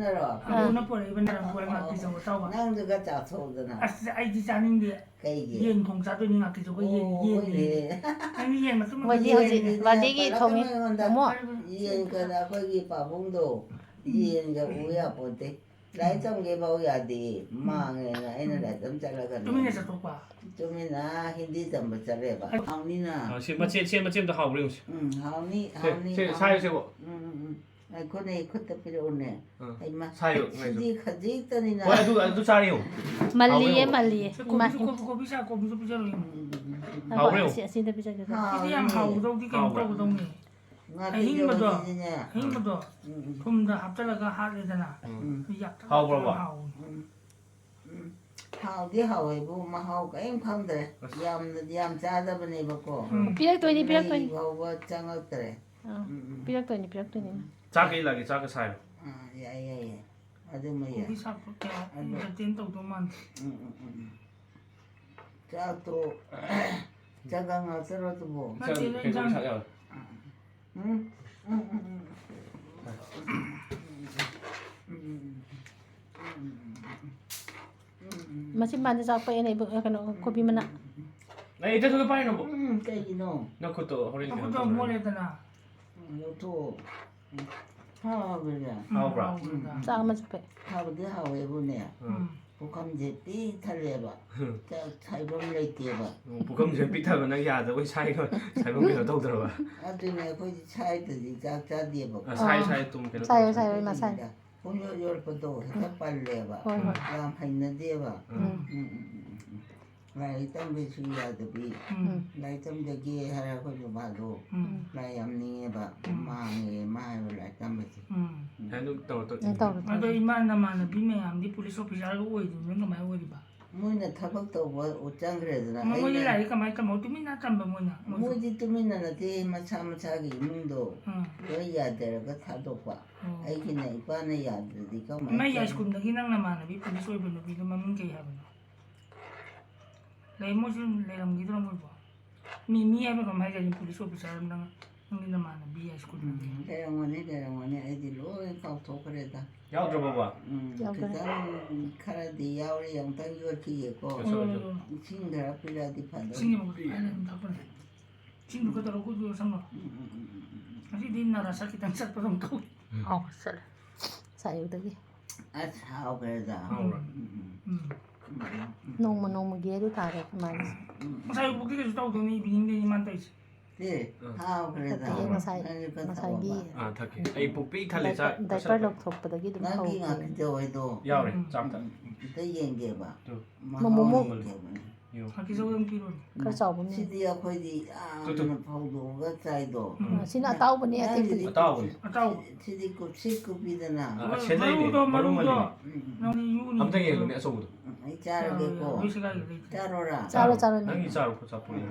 ꯅꯔꯣ ꯑꯗꯨꯅ ꯄꯨꯔꯛꯏꯕꯅ ꯄꯨꯔꯛ ꯉꯥꯛꯀꯤꯖꯧ ꯇꯧꯕ ꯅꯪꯗꯨꯒ ꯆꯥꯊꯣꯛꯎꯗꯅ ꯑꯁ ꯑꯩꯗꯤ ꯆꯥꯅꯤꯡꯗꯦ ꯀꯩꯒꯤ ꯌꯦꯟ ꯊꯣꯡ ꯆꯥꯗꯣꯏꯅꯤ ꯉꯥꯛꯀꯤꯖꯧꯒ ꯌꯦꯟ ꯅꯪꯗꯤ ꯌꯦꯟ ꯃꯇꯨꯝ ꯃꯣꯏꯗꯤ ꯍꯧꯖꯤꯛ ꯕꯥꯔꯗꯦꯒꯤ ꯊꯣꯡꯉꯤ ꯑꯃꯨꯛ ꯌꯦꯟꯒꯅ ꯑꯩꯈꯣꯏꯒꯤ ꯄꯥꯕꯨꯡꯗꯣ ꯌꯦꯟꯒ ꯎ ꯌꯥꯄꯣꯟꯇꯦ ꯂꯥꯏꯔꯤꯛ ꯇꯝꯒꯦ ꯐꯥꯎ ꯌꯥꯗꯦ ꯃꯥꯡꯉꯦꯅ ꯑꯩꯅ ꯂꯥꯏꯔꯤꯛ ꯇꯝ ꯆꯠꯂꯒꯅꯦ ꯇꯨꯃꯤꯟꯅ ꯆꯠꯊꯣꯛꯄ ꯇꯨꯃꯤꯟꯅ ꯍꯤꯟꯗꯤ ꯇꯝꯕ ꯆꯠꯂꯦꯕ ꯍꯥꯎꯅꯤꯅ ꯁꯤ ꯃꯆꯦꯝꯗ ꯍꯥꯎꯕ꯭ꯔ ꯌꯦꯡꯉꯨꯁꯤ ꯍꯥꯎꯅꯤ ꯍꯥꯎꯅꯤ ꯁꯥꯏꯌꯨꯁꯦꯕꯣ ꯑꯩꯈꯣꯏꯅ ꯈꯨꯠꯇ ꯄꯤꯔꯛꯎꯅꯦ ꯁꯥꯏꯌꯨ ꯁꯤꯗꯤ ꯈꯖꯤꯛꯇꯅꯤꯅ ꯍꯣꯏ ꯑꯗꯨ ꯆꯥꯔ ꯌꯦꯡꯉꯨ ꯃꯜꯂꯤꯌꯦ ꯃꯜꯂꯤꯌꯦ ꯀꯣꯕꯤꯁꯨ ꯄꯤꯖꯔꯣꯏ ꯍꯥꯎꯕ꯭ꯔꯣ ꯑꯁꯤꯗ ꯄꯤꯖꯒꯦ ꯁꯤꯗꯤ ꯌꯥꯝ ꯍꯥꯎꯒꯗꯧꯗꯤ ꯀꯩꯅꯣ ꯇꯧꯒꯗꯧꯅꯤ ꯑꯍꯤꯡꯕꯗꯣ ꯊꯨꯝꯗ ꯍꯥꯞꯆꯤꯜꯂꯒ ꯍꯥꯠꯂꯦꯗꯅ ꯍꯥꯎꯕ꯭ꯔꯕ ꯍꯥꯎꯗꯤ ꯍꯥꯎꯋꯦꯕꯨ ꯃꯍꯥꯎ ꯀꯔꯤꯝ ꯈꯪꯗ꯭ꯔꯦ ꯌꯥꯝ ꯆꯥꯗꯕꯅꯦꯕꯀꯣ ꯄꯤꯔꯛꯇꯣꯏꯅꯤ ꯐꯥꯎꯕ ꯆꯪꯉꯛꯇ꯭ꯔꯦ ꯄꯤꯔꯛꯇꯣꯏꯅꯤ ꯆꯥꯛꯀ ꯏꯜꯂꯛꯑꯒꯦ ꯆꯥꯛꯀ ꯁꯥꯏꯔꯣ ꯌꯥꯏ ꯌꯥꯏ ꯑꯗꯨꯃ ꯌꯥꯏ ꯀꯣꯕꯤ ꯁꯥꯛꯇꯣ ꯀꯌꯥ ꯏꯟꯇꯔꯇꯦꯟ ꯇꯧꯗꯧ ꯃꯥꯟꯗꯦ ꯆꯥꯛꯇꯣ ꯆꯒꯪ ꯉꯥꯛꯇꯔꯣ ꯑꯗꯨꯕꯨ ꯁꯥꯛ ꯌꯥꯎꯋꯦ ꯃꯆꯤꯟ ꯕꯥꯟꯗ ꯆꯥꯛꯄꯛꯑꯦꯅꯦ ꯀꯩꯅꯣ ꯀꯣꯕꯤ ꯃꯅꯥ ꯑꯩ ꯏꯇꯁꯨ ꯄꯥꯏꯅꯣꯕꯣ ꯀꯩꯒꯤꯅꯣ ꯅꯈꯨꯠꯇꯣ ꯍꯣꯔꯦꯟ ꯈꯨꯠꯇꯣ ꯃꯣꯠꯂꯦꯗꯅ ꯂꯧꯊꯣꯛ ꯍꯥꯎꯕ꯭ꯔꯥ ꯍꯥꯎꯕ꯭ꯔꯥ ꯆꯥꯛ ꯑꯃ ꯆꯨꯞꯄꯦ ꯍꯥꯎꯕꯗꯤ ꯍꯥꯎꯋꯦꯕꯨꯅꯦ ꯄꯨꯈꯝꯁꯦ ꯄꯤꯛ ꯊꯜꯂꯦꯕ ꯁꯥꯏꯐꯝ ꯂꯩꯇꯦꯕ ꯄꯨꯈꯝꯁꯦ ꯄꯤꯛꯊꯕ ꯅꯪ ꯌꯥꯗꯕꯩ ꯁꯥꯏꯐꯝ ꯀꯩꯅꯣ ꯇꯧꯗ꯭ꯔꯕ ꯑꯗꯨꯅꯦ ꯑꯩꯈꯣꯏꯗꯤ ꯁꯥꯏꯗꯗꯤ ꯆꯥꯛ ꯆꯥꯗꯦꯕꯀꯣ ꯁꯥꯏ ꯇꯨꯝ ꯀꯩꯅꯣ ꯁꯥꯏ ꯃꯁꯥꯏ ꯄꯨꯡ ꯌꯣꯠꯄꯗꯣ ꯍꯦꯛꯇ ꯄꯜꯂꯦꯕ ꯍꯣꯏ ꯌꯥꯝ ꯍꯩꯅꯗꯦꯕ ꯂꯥꯏꯔꯤꯛ ꯇꯝꯕꯁꯨ ꯌꯥꯗꯕꯤ ꯂꯥꯏꯔꯤꯛ ꯇꯝꯖꯒꯦ ꯍꯥꯏꯔ ꯑꯩꯈꯣꯏ ꯕꯕꯥꯗꯣ ꯂꯥꯏ ꯌꯥꯝ ꯅꯤꯡꯉꯦꯕ ꯃꯥꯡꯉꯦ ꯃꯥ ꯍꯥꯏꯕ ꯂꯥꯏꯔꯤꯛ ꯇꯝꯕꯁꯦ ꯑꯗꯣ ꯏꯃꯥꯟꯅꯕꯤ ꯃꯌꯥꯝꯗꯤ ꯄꯨꯂꯤꯁ ꯑꯣꯐꯤꯁꯥꯔꯒ ꯑꯣꯏꯗꯣꯏꯅꯤ ꯅꯪ ꯀꯃꯥꯏꯅ ꯑꯣꯏꯔꯤꯕ ꯃꯣꯏꯅ ꯊꯕꯛ ꯇꯧꯕ ꯆꯪꯈ꯭ꯔꯦꯗꯅ ꯃꯣꯏꯗꯤ ꯂꯥꯏꯔꯤꯛ ꯀꯃꯥꯏꯅ ꯇꯝꯃꯣ ꯇꯨꯃꯤꯟꯅ ꯇꯝꯕ ꯃꯣꯏꯗꯤ ꯇꯨꯃꯤꯟꯅ ꯅꯠꯇꯦ ꯃꯁꯥ ꯃꯁꯥꯒꯤ ꯏꯃꯨꯡꯗꯣ ꯂꯣꯏ ꯌꯥꯗꯔꯒ ꯊꯥꯗꯣꯛꯄ ꯑꯩꯒꯤꯅ ꯏꯄꯥꯅ ꯌꯥꯗ꯭ꯔꯗꯤ ꯏꯃꯥ ꯌꯥꯏ ꯁ꯭ꯀꯨꯜꯗꯒꯤ ꯅꯪ ꯅꯃꯥꯟꯅꯕꯤ ꯄꯨꯂꯤꯁ ꯑꯣꯏꯕ ꯅꯨꯄꯤꯗꯣ ꯃꯃꯤꯡ ꯀꯩ ꯍꯥꯏꯕꯅꯣ ꯃꯣꯏꯁꯨ ꯂꯩꯔꯝꯈꯤꯗ꯭ꯔꯣ ꯃꯣꯏꯕꯣ ꯃꯤ ꯍꯥꯏꯕ ꯀꯃꯥꯏꯅ ꯍꯥꯏꯖꯔꯤ ꯄꯨꯂꯤꯁ ꯑꯣꯐꯤꯁꯥꯔ ꯅꯪꯒꯤ ꯅꯃꯥꯟꯅꯕꯤ ꯌꯥꯏ ꯁ꯭ꯀꯨꯜꯗꯒꯤ ꯂꯩꯔꯝꯒꯅꯤ ꯑꯩꯗꯤ ꯂꯣꯏ ꯀꯥꯎꯊꯣꯛꯈ꯭ꯔꯦꯗ ꯌꯥꯎꯗ꯭ꯔꯕꯣꯕ ꯈꯤꯇꯪ ꯈꯔꯗꯤ ꯌꯥꯎꯔꯤ ꯑꯃꯨꯛꯇꯪ ꯌꯣꯠꯈꯤꯒꯦꯀꯣ ꯏꯁꯤꯡ ꯈꯔ ꯄꯤꯔꯛꯑꯗꯤ ꯐꯗꯣꯏꯅꯤ ꯏꯁꯤꯡꯗꯨ ꯈꯛꯇꯔꯣ ꯀꯨꯠꯂꯨꯔꯣ ꯁꯪꯉꯣ ꯉꯁꯤꯗꯤ ꯅꯔꯥꯁꯥ ꯈꯤꯇꯪ ꯆꯠꯄꯗꯧ ꯇꯧꯏ ꯆꯠꯂꯦ ꯁꯥꯏꯌꯨꯗꯒꯤ ꯑꯁ ꯍꯥꯎꯈ꯭ꯔꯦꯗ ꯅꯣꯡꯃꯒꯤ ꯑꯗꯨ ꯇꯥꯔꯦ ꯃꯥꯒꯤꯁꯦ ꯉꯁꯥꯏ ꯑꯌꯨꯛꯄꯨꯗꯤ ꯀꯩꯁꯨ ꯇꯧꯗꯧꯅꯤ ꯏꯚꯤꯅꯤꯡꯗꯩꯅꯤ ꯃꯥꯅ ꯇꯧꯔꯤꯁꯦ ꯍꯥꯎꯈ꯭ꯔꯦꯗ ꯉꯁꯥꯏꯒꯤ ꯊꯛꯀꯦ ꯑꯩ ꯄꯨꯛ ꯄꯤꯛ ꯊꯜꯂꯦ ꯆꯥꯛ ꯗꯥꯏꯄꯔ ꯂꯧꯊꯣꯛꯄꯗꯒꯤ ꯑꯗꯨꯝ ꯅꯪꯒꯤ ꯍꯧꯈ꯭ꯔꯦ ꯉꯥꯛꯀꯤꯖꯧꯗꯣ ꯌꯥꯎꯔꯦ ꯆꯥꯛꯇ ꯑꯝꯇ ꯌꯦꯡꯒꯦꯕ ꯉꯥꯛꯀꯤꯖꯧ ꯑꯗꯨꯝ ꯄꯤꯔꯣꯅꯦ ꯈꯔ ꯆꯥꯎꯕꯅꯦ ꯁꯤꯗꯤ ꯑꯩꯈꯣꯏꯗꯤ ꯌꯥꯝꯅ ꯐꯧꯗꯣꯛꯑꯒ ꯆꯥꯏꯗꯣ ꯁꯤꯅ ꯑꯇꯥꯎꯕꯅꯦ ꯑꯇꯦꯛꯄꯗꯤ ꯁꯤꯗꯤ ꯀꯨꯞꯁꯤ ꯀꯨꯞꯄꯤꯗꯅ ꯃꯔꯨꯗꯣ ꯑꯝꯇ ꯌꯦꯡꯉꯨꯅꯦ ꯑꯆꯧꯕꯗꯣ ꯑꯩ ꯆꯥꯔꯒꯦꯀꯣ ꯆꯥꯔꯣꯔꯥ ꯆꯥꯔꯣ ꯅꯪꯒꯤ ꯆꯥꯔꯣ ꯆꯥꯄꯣꯅꯤ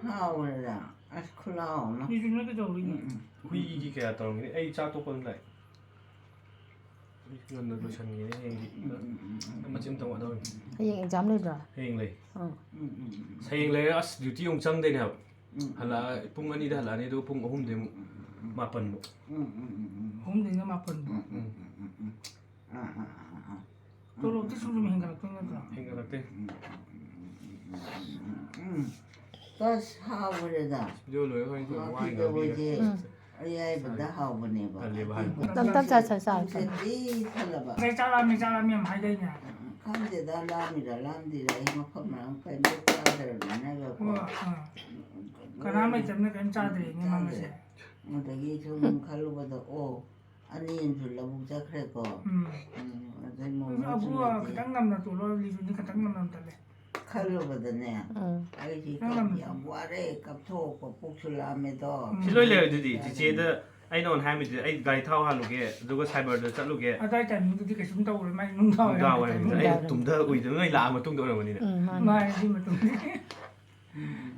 ꯍꯥꯎꯈ꯭ꯔꯦꯗ ꯑꯁ ꯈꯨꯠꯂꯥꯎ ꯑꯃ ꯍꯨꯏꯒꯤ ꯀꯌꯥ ꯇꯧꯔꯝꯒꯦ ꯑꯩ ꯆꯥꯛ ꯇꯣꯛꯄ ꯑꯗꯨꯝ ꯂꯥꯛꯑꯦ ꯉꯟꯅ ꯂꯣꯏꯁꯟꯒꯦꯅꯦ ꯍꯌꯦꯡꯗꯤ ꯃꯆꯤꯟ ꯑꯃꯇꯪ ꯋꯥꯠꯍꯧꯔꯤ ꯍꯌꯦꯡ ꯑꯦꯛꯖꯥꯝ ꯂꯩꯕ꯭ꯔꯥ ꯍꯌꯦꯡ ꯂꯩ ꯍꯌꯦꯡ ꯂꯩꯔꯒ ꯑꯁ ꯗ꯭ꯌꯨꯇꯤ ꯑꯃꯨꯛ ꯆꯪꯗꯣꯏꯅꯦ ꯍꯥꯏꯕ ꯍꯜꯂꯛꯑ ꯄꯨꯡ 2ꯗ ꯍꯜꯂꯛꯑꯅꯤ ꯑꯗꯨꯒ ꯄꯨꯡ 3ꯗꯩ ꯑꯃꯨꯛ 9ꯐꯥꯎ 3ꯗꯩꯅ 9ꯐꯥꯎ ꯇꯣꯂꯣꯞꯇꯤ ꯁꯨꯝ ꯍꯦꯟꯒꯠꯂꯛꯇꯣꯏ ꯅꯠꯇ꯭ꯔꯣ ꯍꯦꯟꯒꯠꯂꯛꯇꯦ ꯑꯁ ꯍꯥꯎꯈ꯭ꯔꯦꯗ ꯚꯤꯗꯤꯑꯣ ꯂꯣꯏꯔꯒ ꯍꯣꯔꯦꯟ ꯋꯥꯏ ꯉꯥꯡꯕꯤꯔꯦ ꯑꯌꯥꯏꯕꯗ ꯍꯥꯎꯕꯅꯦꯕ ꯇꯞ ꯆꯥ ꯊꯜꯂꯕ ꯆꯥꯛꯂꯥꯝꯃꯤ ꯌꯥꯝ ꯍꯥꯏꯗꯩꯅꯦ ꯈꯪꯗꯦꯗ ꯂꯥꯝꯃꯤꯔꯥ ꯂꯥꯝꯗꯤꯔꯥ ꯑꯩ ꯃꯐꯝ ꯃꯔꯥꯡ ꯀꯩꯝꯇ ꯆꯥꯗ꯭ꯔꯕꯅꯤꯅꯀꯣ ꯀꯅꯥꯝ ꯂꯩꯇꯕꯅꯤꯅ ꯀꯩꯝ ꯆꯥꯗ꯭ꯔꯦꯅꯦ ꯃꯥꯃꯁꯦ ꯑꯗꯒꯤ ꯁꯨꯝ ꯈꯜꯂꯨꯕꯗ ꯑꯅꯤ ꯑꯃꯁꯨ ꯂꯧꯕꯨꯛ ꯆꯠꯈ꯭ꯔꯦꯀꯣ ꯑꯗꯩ ꯈꯤꯇꯪ ꯅꯝꯅ ꯇꯣꯂꯣ ꯂꯤꯁꯨꯗꯤ ꯈꯤꯇꯪ ꯅꯝꯅ ꯇꯜꯂꯦ ꯈꯜꯂꯨꯕꯗꯅꯦ ꯑꯩꯁꯤ ꯌꯥꯝ ꯋꯥꯔꯦ ꯀꯞꯊꯣꯛꯄ ꯄꯨꯛꯁꯨ ꯂꯥꯝꯃꯦꯗꯣ ꯁꯤ ꯂꯣꯏ ꯂꯩꯔꯗꯨꯗꯤ ꯆꯤꯆꯦꯗ ꯑꯩꯅ ꯑꯣꯟ ꯍꯥꯏꯔꯝꯃꯤꯗꯨꯗꯤ ꯑꯩ ꯒꯥꯔꯤ ꯊꯥꯎ ꯍꯥꯜꯂꯨꯒꯦ ꯑꯗꯨꯒ ꯁꯥꯏꯕꯔꯗ ꯆꯠꯂꯨꯒꯦ ꯑꯗꯥꯏ ꯇꯥꯏꯃꯤꯡꯗꯨꯗꯤ ꯀꯩꯁꯨꯝ ꯇꯧꯔꯣꯏ ꯃꯥꯏ ꯅꯨꯡꯗꯥꯡꯋꯥꯏꯔꯝ ꯑꯩ ꯇꯨꯝꯊ ꯎꯏꯗꯕ ꯅꯣꯏ ꯂꯥꯛꯑ ꯃꯇꯨꯡꯗ ꯑꯣꯏꯔꯝꯒꯅꯤꯅꯦ ꯃꯥꯅꯦ ꯑꯗꯨꯏ ꯃꯇꯨꯡꯗꯤ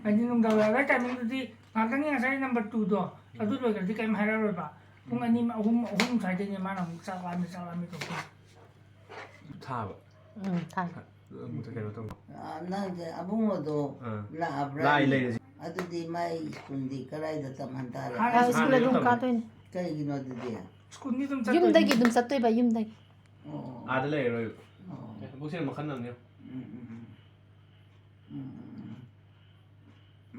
ꯍꯥꯏꯗꯤ ꯅꯨꯡꯗꯥꯡꯋꯥꯏꯔꯝ ꯑꯗꯥꯏ ꯇꯥꯏꯃꯤꯡꯗꯨꯗꯤ ꯉꯥꯛꯇꯪꯒꯤ ꯉꯁꯥꯏ ꯅꯝꯕꯔ 2ꯗꯣ ꯑꯗꯨ ꯂꯣꯏꯈ꯭ꯔꯗꯤ ꯀꯩꯝ ꯍꯥꯏꯔꯛꯑꯔꯣꯏꯕ ꯄꯨꯡ 2 ꯑꯍꯨꯝ ꯁ꯭ꯋꯥꯏꯗꯩꯅꯦ ꯃꯥꯅ ꯑꯃꯨꯛ ꯆꯥꯛ ꯂꯥꯝꯃꯦ ꯇꯧꯗꯣꯏꯁꯦ ꯊꯥꯕ ꯊꯥꯏ ꯀꯩꯅꯣ ꯇꯧ ꯅꯪꯁꯦ ꯑꯕꯨꯡꯉꯣꯗꯣ ꯂꯥꯛꯑꯕ꯭ꯔꯥ ꯂꯥꯛꯏ ꯂꯩꯔꯁꯤ ꯑꯗꯨꯗꯤ ꯃꯥꯏ ꯁ꯭ꯀꯨꯜꯗꯤ ꯀꯗꯥꯏꯗ ꯇꯝꯍꯟ ꯇꯥꯔꯦ ꯁ꯭ꯀꯨꯜ ꯑꯗꯨꯝ ꯀꯥꯗꯣꯏꯅꯤ ꯀꯩꯒꯤꯅꯣ ꯑꯗꯨꯗꯤ ꯁ꯭ꯀꯨꯜꯗꯤ ꯑꯗꯨꯝ ꯆꯠꯇꯣꯏꯅꯤ ꯌꯨꯝꯗꯒꯤ ꯑꯗꯨꯝ ꯆꯠꯇꯣꯏꯕ ꯌꯨꯝꯗꯒꯤ ꯑꯣ ꯑꯥꯗ ꯂꯩꯔꯔꯣꯏ ꯑꯣ ꯕꯨꯛꯁꯤꯅ ꯃꯈꯜ ꯑꯃꯅꯦ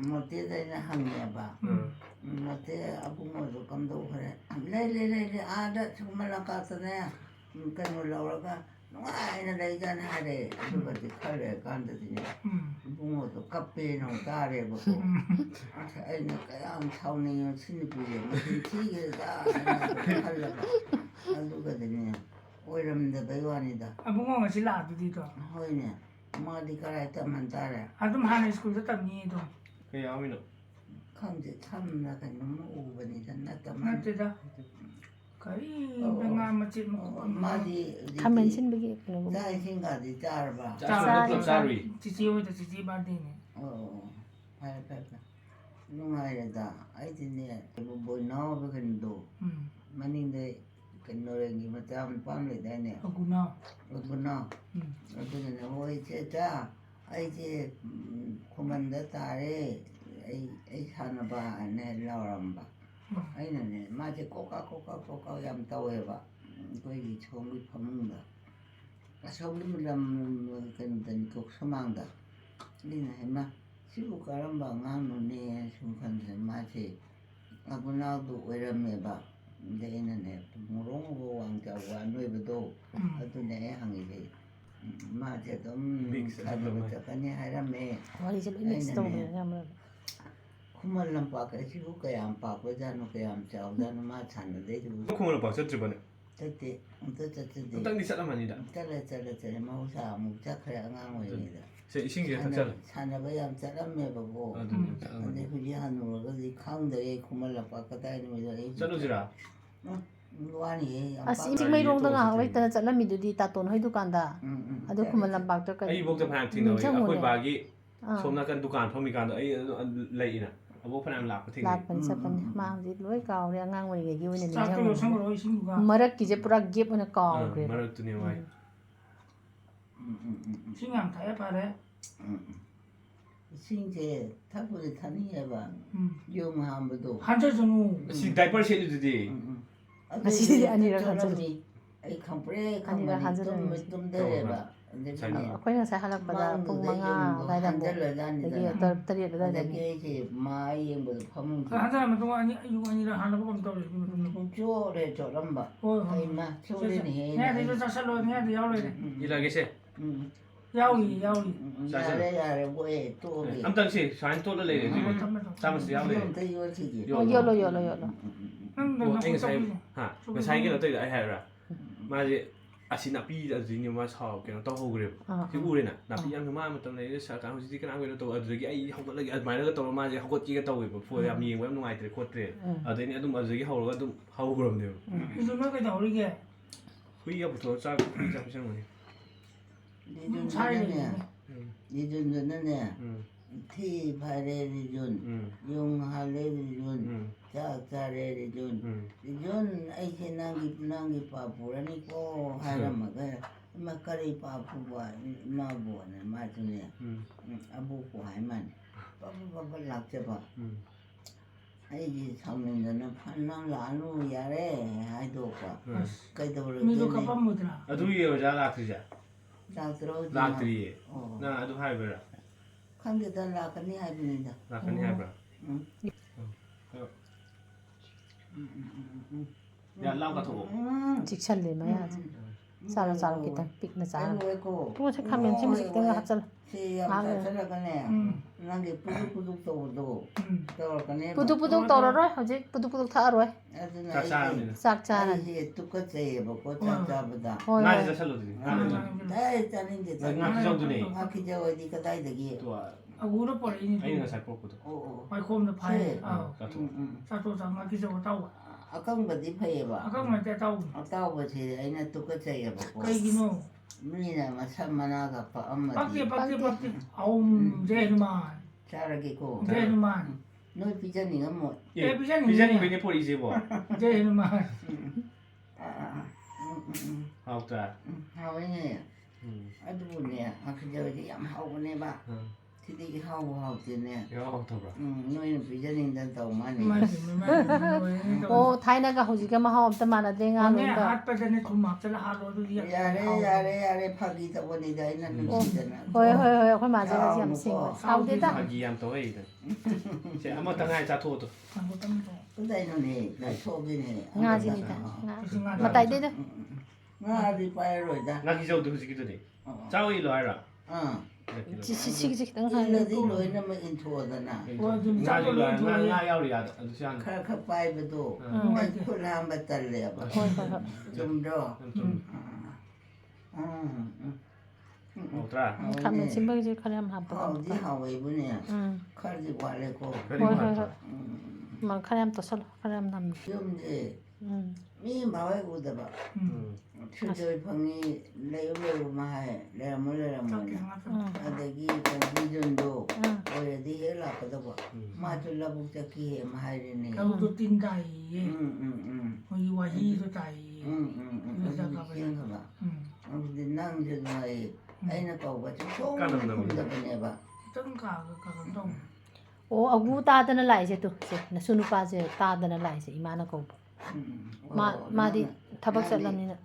ꯃꯣꯇꯦꯗ ꯑꯩꯅ ꯍꯪꯉꯦꯕ ꯃꯣꯇꯦ ꯑꯕꯨꯡꯉꯣꯗꯣ ꯀꯝꯗꯧꯈ꯭ꯔꯦ ꯂꯩ ꯑꯥꯗ ꯁꯤꯒꯨꯝꯕ ꯂꯝꯄꯥꯛꯇꯅꯦ ꯀꯩꯅꯣ ꯂꯧꯔꯒ ꯅꯨꯡꯉꯥꯏꯅ ꯂꯩꯖꯥꯅ ꯍꯥꯏꯔꯦ ꯑꯗꯨꯒꯗꯤ ꯈꯔ ꯂꯩꯔꯀꯥꯟꯗꯗꯤꯅꯦ ꯏꯕꯨꯡꯉꯣꯗꯣ ꯀꯞꯄꯦꯅ ꯑꯃꯨꯛ ꯇꯥꯔꯦꯕꯀꯣ ꯑꯁ ꯑꯩꯅ ꯀꯌꯥꯝ ꯁꯥꯎꯅꯤꯡꯉꯦ ꯁꯤ ꯅꯨꯄꯤꯁꯦ ꯃꯆꯤꯟ ꯊꯤꯈ꯭ꯔꯦꯗ ꯍꯥꯏꯅ ꯈꯜꯂꯕ ꯑꯗꯨꯒꯗꯤꯅꯦ ꯑꯣꯏꯔꯝꯗꯕꯩ ꯋꯥꯅꯤꯗ ꯑꯕꯨꯡꯉꯣ ꯉꯁꯤ ꯂꯥꯛꯑꯗꯨꯗꯤꯗꯣ ꯍꯣꯏꯅꯦ ꯃꯥꯗꯤ ꯀꯔꯥꯏ ꯇꯝꯍꯟ ꯇꯥꯔꯦ ꯑꯗꯨꯝ ꯍꯥꯟꯅ ꯁ꯭ꯀꯨꯜꯗ ꯇꯝꯅꯤꯌꯦ ꯑꯗꯨꯝ ꯀꯩ ꯌꯥꯎꯃꯤꯅꯣ ꯈꯪꯗꯦ ꯊꯝꯅ ꯀꯩꯅꯣꯝꯃ ꯎꯕꯅꯤꯗ ꯅꯠꯇꯕ ꯅꯠꯇꯦꯗ ꯀꯔꯤꯗ ꯉꯥ ꯃꯆꯦꯠ ꯃꯀꯨꯞ ꯑꯃ ꯃꯥꯗꯤ ꯈꯥꯃꯦꯟ ꯍꯧꯖꯤꯛꯇꯤ ꯁꯤꯟꯕꯒꯤ ꯀꯩꯅꯣꯒꯨꯝꯕ ꯆꯥꯛ ꯏꯁꯤꯡꯒꯗꯤ ꯆꯥꯔꯕ ꯄꯨꯂꯞ ꯆꯥꯔꯨꯏ ꯆꯤꯆꯦ ꯍꯣꯏꯗ ꯆꯤꯆꯦ ꯕꯥꯔꯗꯦꯅꯦ ꯑꯣ ꯐꯔꯦ ꯐꯔꯦ ꯅꯨꯡꯉꯥꯏꯔꯦꯗ ꯑꯩꯗꯤꯅꯦ ꯕꯣꯏꯅꯥꯎ ꯍꯥꯏꯕ ꯀꯩꯅꯣꯗꯣ ꯃꯅꯤꯡꯗ ꯀꯩꯅꯣꯔꯦꯡꯒꯤ ꯃꯆꯥ ꯅꯨꯄꯥ ꯑꯃ ꯂꯩꯗꯥꯏꯅꯦ ꯑꯒꯨꯅꯥꯎ ꯕꯣꯏꯅꯥꯎ ꯑꯗꯨꯅꯅꯦ ꯍꯣꯏ ꯆꯦꯆꯥ ꯑꯩꯁꯦ ꯈꯨꯃꯟꯗ ꯇꯥꯔꯦ ꯑꯩ ꯁꯥꯟꯅꯕ ꯍꯥꯏꯅ ꯂꯥꯎꯔꯝꯕ ꯑꯩꯅꯅꯦ ꯃꯥꯁꯦ ꯀꯣꯀꯥ ꯌꯥꯝ ꯇꯧꯋꯦꯕ ꯑꯩꯈꯣꯏꯒꯤ ꯁꯣꯝꯒꯤ ꯐꯃꯨꯡꯗ ꯑꯁꯣꯝꯒꯤ ꯂꯝ ꯀꯩꯅꯣꯗꯅꯤꯀꯣ ꯁꯨꯃꯥꯡꯗ ꯑꯩꯅ ꯍꯩꯃ ꯁꯤꯕꯨ ꯀꯔꯝꯕ ꯑꯉꯥꯡꯅꯣꯅꯦ ꯁꯨꯝ ꯈꯟꯕꯗ ꯃꯥꯁꯦ ꯑꯕꯨꯅꯥꯎꯗꯨ ꯑꯣꯏꯔꯝꯃꯦꯕ ꯑꯗꯩ ꯑꯩꯅꯅꯦ ꯉꯧꯔꯣꯛ ꯉꯧꯕ ꯋꯥꯡ ꯆꯥꯎꯕ ꯑꯅꯣꯏꯕꯗꯣ ꯑꯗꯨꯅꯦ ꯑꯩ ꯍꯪꯉꯤꯁꯦ ꯃꯥꯁꯦ ꯑꯗꯨꯝ ꯁꯥꯟꯅꯕ ꯆꯠꯀꯅꯤ ꯍꯥꯏꯔꯝꯃꯦ ꯋꯥꯔꯤꯁꯦ ꯂꯣꯏ ꯃꯤꯛꯁ ꯇꯧꯕꯅꯦ ꯌꯥꯝꯅ ꯈꯨꯃꯟ ꯂꯝꯄꯥꯛ ꯑꯁꯤꯕꯨ ꯀꯌꯥꯝ ꯄꯥꯛꯄꯖꯥꯠꯅꯣ ꯀꯌꯥꯝ ꯆꯥꯎꯖꯥꯠꯅꯣ ꯃꯥ ꯁꯥꯟꯅꯗꯣꯏꯗꯨꯕꯨ ꯈꯨꯃꯟ ꯂꯝꯄꯥꯛ ꯆꯠꯇ꯭ꯔꯤꯕꯅꯦ ꯆꯠꯇꯦ ꯑꯝꯇ ꯆꯠꯆꯗꯦ ꯑꯝꯇꯪꯗꯤ ꯆꯠꯂꯝꯃꯅꯤꯗ ꯆꯠꯂꯦ ꯃꯍꯧꯁꯥ ꯑꯃꯨꯛ ꯆꯠꯈ꯭ꯔꯦ ꯑꯉꯥꯡ ꯑꯣꯏꯔꯤꯉꯩꯗ ꯁꯦ ꯏꯁꯤꯡꯁꯦ ꯊꯛꯆꯜꯂꯦ ꯁꯥꯟꯅꯕ ꯌꯥꯝ ꯆꯠꯂꯝꯃꯦꯕꯀꯣ ꯑꯗꯨꯅꯤ ꯑꯗꯩ ꯆꯠꯂꯝꯃꯅꯤ ꯍꯧꯖꯤꯛ ꯍꯟꯅꯨꯔꯒꯗꯤ ꯈꯪꯗ꯭ꯔꯦ ꯈꯨꯃꯟ ꯂꯝꯄꯥꯛ ꯀꯗꯥꯏꯗꯅꯣ ꯑꯩ ꯆꯠꯂꯨꯁꯤꯔꯥ ꯋꯥꯅꯤꯍꯦ ꯌꯥꯝ ꯑꯁ ꯄꯥꯛ ꯆꯤꯡꯃꯩꯔꯣꯡꯗ ꯉꯥꯏꯍꯥꯛ ꯂꯩꯇꯅ ꯆꯠꯂꯝꯃꯤꯗꯨꯗꯤ ꯇꯥꯇꯣꯟ ꯍꯣꯏ ꯗꯨꯀꯥꯟꯗ ꯑꯗꯨ ꯈꯨꯃꯟ ꯂꯝꯄꯥꯛꯇ ꯑꯩꯕꯣꯛꯇ ꯐꯅꯌꯥꯝ ꯊꯦꯡꯅꯕꯩ ꯑꯩꯈꯣꯏ ꯕꯥꯒꯤ ꯁꯣꯝ ꯅꯥꯀꯟ ꯗꯨꯀꯥꯟ ꯐꯝꯃꯤꯀꯥꯟꯗ ꯑꯩ ꯂꯩꯏꯅ ꯑꯕꯣꯛ ꯐꯅꯌꯥꯝ ꯂꯥꯛꯄ ꯊꯦꯡꯅꯩ ꯂꯥꯛꯄꯅꯤ ꯆꯠꯄꯅꯤ ꯃꯥ ꯍꯧꯖꯤꯛ ꯂꯣꯏ ꯀꯥꯎꯔꯦ ꯑꯉꯥꯡ ꯑꯣꯏꯔꯤꯉꯩꯒꯤ ꯑꯣꯏꯅ ꯆꯥꯛꯇꯣ ꯌꯣꯠꯁꯟꯈ꯭ꯔꯣ ꯏꯁꯤꯡꯗꯨꯒ ꯃꯔꯛꯀꯤꯁꯦ ꯄꯨꯔꯥ ꯒꯦꯞ ꯑꯣꯏꯅ ꯀꯥꯎꯈ꯭ꯔꯦꯕ ꯃꯔꯛꯇꯨꯅꯦ ꯋꯥꯏ ꯏꯁꯤꯡ ꯌꯥꯝ ꯊꯛꯑꯦ ꯐꯔꯦ ꯏꯁꯤꯡꯁꯦ ꯊꯛꯄꯨꯗꯤ ꯊꯛꯅꯤꯡꯉꯦꯕ ꯌꯨꯡ ꯍꯥꯟꯕꯗꯣ ꯍꯟꯖꯁꯅꯨ ꯁꯤ ꯗꯥꯏꯄꯔ ꯁꯦꯠꯂꯤꯗꯨꯗꯤ ꯉꯁꯤꯗꯤ ꯑꯅꯤꯔꯛ ꯆꯣꯠꯂꯝꯃꯤ ꯑꯩ ꯈꯪꯄ꯭ꯔꯦꯛ ꯈꯪꯕꯅꯤ ꯇꯨꯝꯊꯔꯦꯕ ꯑꯩꯈꯣꯏ ꯉꯁꯥꯏꯍꯜꯂꯛꯄꯗ ꯄꯨꯡ 5 ꯑꯗꯨꯋꯥꯏꯗ ꯑꯗꯒꯤ 7 ꯑꯗꯒꯤ ꯑꯗꯨꯋꯥꯏꯗꯒꯤ ꯑꯩꯁꯦ ꯃꯥ ꯌꯦꯡꯕꯗ ꯐꯃꯨꯡꯁꯦ ꯍꯟꯖꯔ ꯃꯇꯨꯡ ꯑꯌꯨꯛ ꯑꯅꯤꯔꯛ ꯍꯥꯟꯅꯕ ꯀꯝ ꯇꯧꯔꯦ ꯑꯗꯨꯒꯤ ꯃꯇꯨꯡꯗ ꯆꯣꯠꯂꯝꯕ ꯍꯣꯏ ꯍꯣꯏ ꯑꯩꯃ ꯆꯣꯠꯂꯦꯅꯦꯍꯦ ꯅꯦꯗꯩꯗꯣ ꯆꯥꯁꯤꯜꯂꯣ ꯅꯦꯗ ꯌꯥꯎ ꯂꯩꯔꯦ ꯏꯜꯂꯒꯦꯁꯦ ꯌꯥꯎꯔꯤ ꯌꯥꯔꯦ ꯕꯣꯏ ꯇꯣꯛꯑꯒꯦ ꯑꯝꯇꯪꯁꯤ ꯁꯨꯃꯥꯏꯅ ꯇꯣꯠꯂ ꯂꯩꯔꯦ ꯆꯥꯃꯁ ꯌꯥꯎ ꯂꯩꯔꯦ ꯑꯝꯇ ꯌꯣꯠꯈꯤꯒꯦ ꯌꯣꯜꯂꯣ ꯑꯩ ꯉꯁꯥꯏ ꯉꯁꯥꯏ ꯀꯩꯅꯣ ꯇꯧꯔꯤꯗꯣ ꯑꯩ ꯍꯥꯏꯔꯨꯔꯥ ꯃꯥꯁꯦ ꯑꯁꯤ ꯅꯥꯄꯤ ꯑꯗꯨꯗꯒꯤ ꯃꯥ ꯀꯩꯅꯣ ꯇꯧꯍꯧꯈ꯭ꯔꯦꯕ ꯁꯤ ꯎꯔꯦꯅ ꯅꯥꯄꯤ ꯌꯥꯝꯅ ꯃꯥ ꯃꯇꯝ ꯂꯩꯔꯦ ꯁꯔꯀꯥꯔ ꯍꯧꯖꯤꯛꯇꯤ ꯀꯅꯥꯝ ꯀꯩꯅꯣ ꯇꯧ ꯑꯗꯨꯗꯒꯤ ꯑꯩ ꯍꯧꯒꯠꯂꯒꯦ ꯑꯗꯨꯃꯥꯏꯅꯒ ꯇꯧꯔ ꯃꯥꯁꯦ ꯍꯧꯒꯠꯀꯦꯒ ꯇꯧꯋꯦꯕ ꯐꯣꯟ ꯌꯥꯝ ꯌꯦꯡꯕ ꯌꯥꯝ ꯅꯨꯡꯉꯥꯏꯇ꯭ꯔꯦ ꯈꯣꯠꯇ꯭ꯔꯦ ꯑꯗꯨꯗꯩꯅꯦ ꯑꯗꯨꯝ ꯑꯗꯨꯗꯒꯤ ꯍꯧꯔꯒ ꯑꯗꯨꯝ ꯍꯧꯈ꯭ꯔꯕꯅꯦꯕ ꯏꯗꯨ ꯅꯣꯏ ꯀꯩꯗꯧꯔꯤꯒꯦ ꯍꯨꯏꯒ ꯄꯨꯊꯣꯛꯑ ꯍꯨꯏ ꯆꯥꯛ ꯄꯤꯖꯔꯝꯒꯅꯤ ꯔꯤꯖꯨꯟꯗꯨꯅꯅꯦ ꯊꯤ ꯐꯥꯏꯔꯦ ꯔꯤꯖꯨꯟ ꯌꯨꯡ ꯍꯥꯜꯂꯦ ꯔꯤꯖꯨꯟ ꯆꯥꯛ ꯆꯥꯔꯦ ꯔꯤꯖꯨꯟ ꯑꯩꯁꯦ ꯅꯪꯒꯤ ꯄꯥ ꯄꯨꯔꯅꯤꯀꯣ ꯍꯥꯏꯔꯝꯃꯒ ꯏꯃꯥ ꯀꯔꯤ ꯄꯥ ꯄꯨꯕ ꯏꯃꯥꯕꯨꯅ ꯃꯥꯁꯨꯅꯦ ꯑꯕꯣꯛꯄꯨ ꯍꯥꯏ ꯃꯥꯅꯤ ꯄꯕ ꯂꯥꯛꯆꯕ ꯑꯩꯁꯦ ꯁꯥꯎꯅꯤꯡꯗꯅ ꯅꯪ ꯂꯥꯛꯑꯅꯨ ꯌꯥꯔꯦ ꯍꯥꯏꯗꯣꯛꯄ ꯃꯤꯗꯣ ꯀꯩꯗꯧꯔꯒꯦ ꯀꯞꯄꯝꯃꯣꯏꯗ꯭ꯔꯥ ꯑꯗꯨꯒꯤ ꯑꯣꯖꯥ ꯂꯥꯛꯇ꯭ꯔꯤꯁꯦ ꯂꯥꯛꯇ꯭ꯔꯤꯌꯦ ꯑꯣ ꯅꯪ ꯑꯗꯨ ꯍꯥꯏꯕ꯭ꯔꯥ ꯈꯪꯗꯦꯗ ꯂꯥꯛꯀꯅꯤ ꯍꯥꯏꯕꯅꯤꯗ ꯂꯥꯛꯀꯅꯤ ꯍꯥꯏꯕ꯭ꯔꯥ ꯌꯥ ꯂꯥꯎ ꯀꯠꯊꯣꯛꯑꯣ ꯆꯤꯛꯁꯜꯂꯦ ꯃꯌꯥꯁꯦ ꯆꯥꯔꯣ ꯈꯤꯇꯪ ꯄꯤꯛꯅ ꯆꯥꯔꯣ ꯄꯣꯠꯁꯦ ꯈꯥꯃꯦꯟ ꯁꯤꯟꯕꯁꯦ ꯈꯤꯇꯪ ꯍꯥꯞꯆꯜꯂꯣ ꯁꯤ ꯌꯥꯝ ꯆꯥꯁꯤꯜꯂꯒꯅꯦ ꯅꯪꯒꯤ ꯄꯨꯗꯨꯛ ꯇꯧꯕꯗꯣ ꯇꯧꯔꯛꯀꯅꯦꯕ ꯄꯨꯗꯨꯛ ꯇꯧꯔꯔꯣꯏ ꯍꯧꯖꯤꯛ ꯄꯨꯗꯨꯛ ꯊꯛꯑꯔꯣꯏ ꯑꯗꯨꯅ ꯆꯥꯛ ꯆꯥꯔꯕꯅꯤꯅ ꯆꯥꯛ ꯆꯥꯔꯅꯤ ꯑꯩꯁꯦ ꯇꯨꯀꯠꯆꯩꯌꯦꯕꯀꯣ ꯆꯥꯛ ꯆꯥꯕꯗ ꯍꯣꯏ ꯉꯥꯁꯦ ꯆꯥꯁꯤꯜꯂꯨꯗꯤ ꯆꯥꯅꯤꯡꯗꯦ ꯉꯥ ꯈꯤꯖꯧꯗꯨꯅꯦ ꯉꯥ ꯈꯤꯖꯧꯗꯤ ꯀꯗꯥꯏꯗꯒꯤ ꯑꯒꯨꯔ ꯄꯣꯔꯛꯏꯅꯤ ꯑꯩꯅ ꯉꯁꯥꯏ ꯄꯣꯛꯄꯗꯣ ꯋꯥꯏꯈꯣꯝꯗ ꯐꯥꯏ ꯆꯥꯊꯣꯛꯑꯣ ꯆꯥꯊꯣꯛ ꯉꯥꯀꯤ ꯆꯧ ꯑꯇꯥꯎꯕ ꯑꯀꯪꯕꯗꯤ ꯐꯩꯌꯦꯕ ꯑꯀꯪꯕ ꯅꯠꯇꯦ ꯑꯇꯥꯎꯕ ꯑꯇꯥꯎꯕꯁꯤ ꯑꯩꯅ ꯇꯨꯀꯠꯆꯩꯌꯦꯕꯀꯣ ꯀꯩꯒꯤꯅꯣ ꯃꯤꯅ ꯃꯁꯝ ꯃꯅꯥꯒ ꯄꯛꯑꯝꯃꯗꯤ ꯄꯛꯇꯦ ꯑꯧ ꯖय ꯍꯅꯨꯃꯥꯟ ꯆꯥꯔꯒꯦꯀꯣ ꯖय ꯍꯅꯨꯃꯥꯟ ꯅꯣꯏ ꯄꯤꯖꯅꯤꯡꯉꯝꯃꯣꯏ ꯄꯤꯖꯅꯤꯡꯕꯩꯅꯦ ꯄꯣꯔꯛꯏꯁꯦꯕꯣ ꯖय ꯍꯅꯨꯃꯥꯟ ꯍꯥꯎꯇ꯭ꯔꯥ ꯍꯥꯎꯋꯤꯅꯦ ꯑꯗꯨꯕꯨꯅꯦ ꯈꯤꯖꯧꯗꯤ ꯌꯥꯝ ꯍꯥꯎꯕꯅꯦꯕ ที่นี่เข้าจริงเนี่ย เดี๋ยวเอาถูกหรอ น้อยปีจะนินตันโตมานี่ ไม่ถึงไม่ โอ้ไทยนะก็เขาจิกมาหอมตะมานะเดงา อัน ลุ นี้ งก็ ฮัทไปจะเนี่ยทุ่มหักจะละ500ดูดิ ยาเรพักอีตะวันนี้ได้นั่นนึงสินะ เฮ้ยคนมาจะเสียมสิงเอาเด้ตา อากิยามตัวเองเสียมาตั้งไงจะโทษตัว ก็ได้นู่นนี่ได้โชคดีนี่ งาจินี่ตางามาไตเด้เด้ งาดีไปเลยจ้ะ งากิโจดูสิกิตัวนี้เจ้าอีลอยหรอ ชิตั้ง ที่เลยที่เลยนั่นมันอินทัวร์กันนะ งาอีลอยงาเย้าเลยอ่ะทุกอย่าง ข้าไปไปดูไม่คุณทำไปตัดเลยอ่ะจุ่มดอก โอ้ตรา คำชิมเบอร์จะเขาเรียกหาปะ เขาที่เขาไว้บุเนี่ยข้าดีกว่าเลยก็ มันเขาเรียกตัวสลเขาเรียกนำ จุ่มดิมีบ่าวให้กูแต่บ่ช่วยโดยพังนี้เลยเลยมาให้แล้วมันเลยมันอันเด็กคนที่จนดูโอ้ยดีเหรอก็ตัวบ่มาจุลบุตรกี้มาให้เนี่ย เราตัวตินใจมันอยู่ว่าฮีตัวใจ นั่งจนไอ้นั่นก็ว่าจะชงจะเป็นไงบ้าง ต้องกากับต้อง โอ้อากูตาตะนะไหลเสตุเสนะสุนุปาเสตาตะนะไหลเสอีมานะก็มาดิทับสัตลันนี่นะ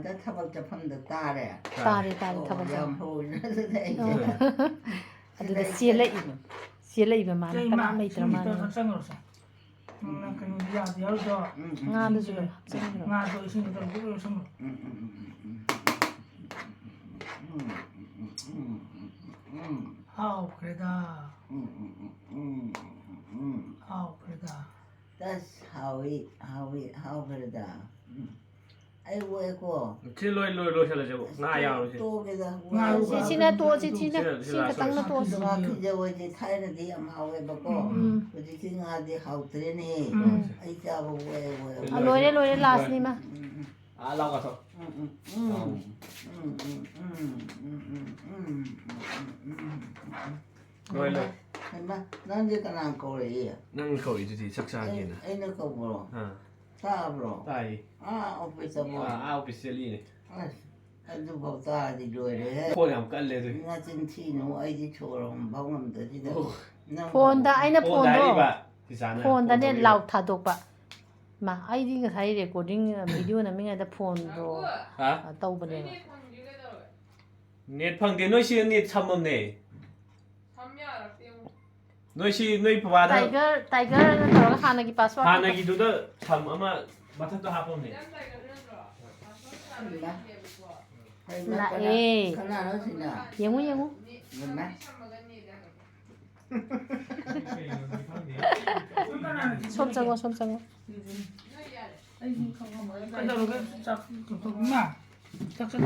แต่ถ้าเราจะพันตาเลย ตาทับสัต ยามพูดนั่นเอง อันนี้เสียเลยประมาณกันไม่ตระมาณ สั่งเราสั่งนั่งกันยาเดียวก็ งานดูสิ งานตัวสิ่งที่เราพูดสั่ง How Kreda. How Kreda. That's how Kreda. I work well. ที่ลอยๆใช่เลยจ้ะง่ายยาวเลย ตัวกัน ชินะตัวชินะชิกระตังนะตัว ตัวคือจะว่าจะไทยนะที่มาเอาไว้บ้างก็ว่าจะที่งานที่เขาเทรนนี่ไอ้เจ้าว่าเว้ย ลอยลาสนี่มา เราก็ทบลอยเลย เห็นไหมนั่นจะกำลังกูเลยอ่ะ นั่งเขาอีกทีสักชาเย็นนะ ไอ้นั่นก็บล็อกตาบล็อก ตาย เอาไปสมอง เอาไปเสียลีนี่ ไอ้ดูเบาตาดีด้วยเลย โคตรยำกันเลยด้วย งาจินที่หนูไอ้ที่โชว์เราบ้างมันแต่ที่เดิม โฟนตาไอ้น่ะโฟน ได้ โด ป่ะที่สาน โฟนตาเนี่ยเราถาดกปะมาไอ้ที่ก็ใช้เรคคอร์ดิ้งวิดีโอน่ะไม่งั้นจะโฟนโด ฮะ เต้าไปเลย เน็ตพังเดียวน้อยชีเน็ตทำมันเนี่ยน้อยชีน้อยประวัติ ไทเกอร์ตัวก็หานากิพาสวอร์ด ฮานากิดูเด้อทำอามาบัตรตัวหาผมเนี่ย ละเอ ขนาดนั้นสินะ ยังงู เห็นไหม ชมจังวะ Kalau kita cak tutup mah, cak cak.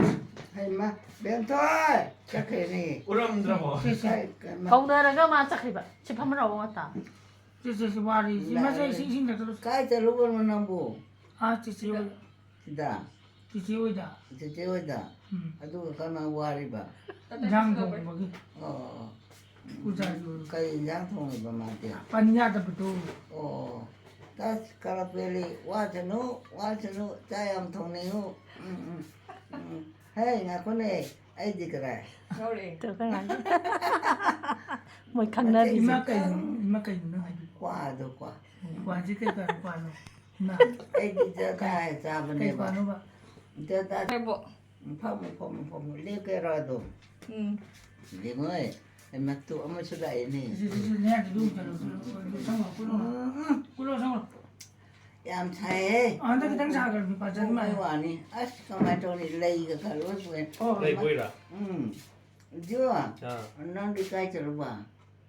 เห็นไหมเบียงถ้อยจะเคนี่ อุรมดราบอ ใช่กันมา เขาเดินก็มาจากที่แบบชิพามันเราว่าตา Cici wari, masa sing terus. ใครจะรู้ว่ามันน้ำบู Ah cici, สิดา cici udah. จะเจ้าดาอะดูกันมาวาริบะ Jangan bagi, อ๋อ udah dulu. ใครยังทงประมาณเดียว Paninya ada betul. โอ้ถ้าkalau pilih wah cenu saya am thong ni hu hei ngaku ni ai dikrai เจอกันงั้นหมดคันนั้น Imakai na. kwa do kwa Wajib kita kan. Nah, ai di ja kai sa bane kayak ba mana ba? ja ta ไปบอก phom le ke ra do di moi ai mak tu am sudah ini Cici ni ada dulu kalau sama kulo sama. yam chai Anda kita cakap di pasar mai mah. wa ni as kamai to ni lei ke kalau pun เลยคุยละ jua อ่า non di kai ceruba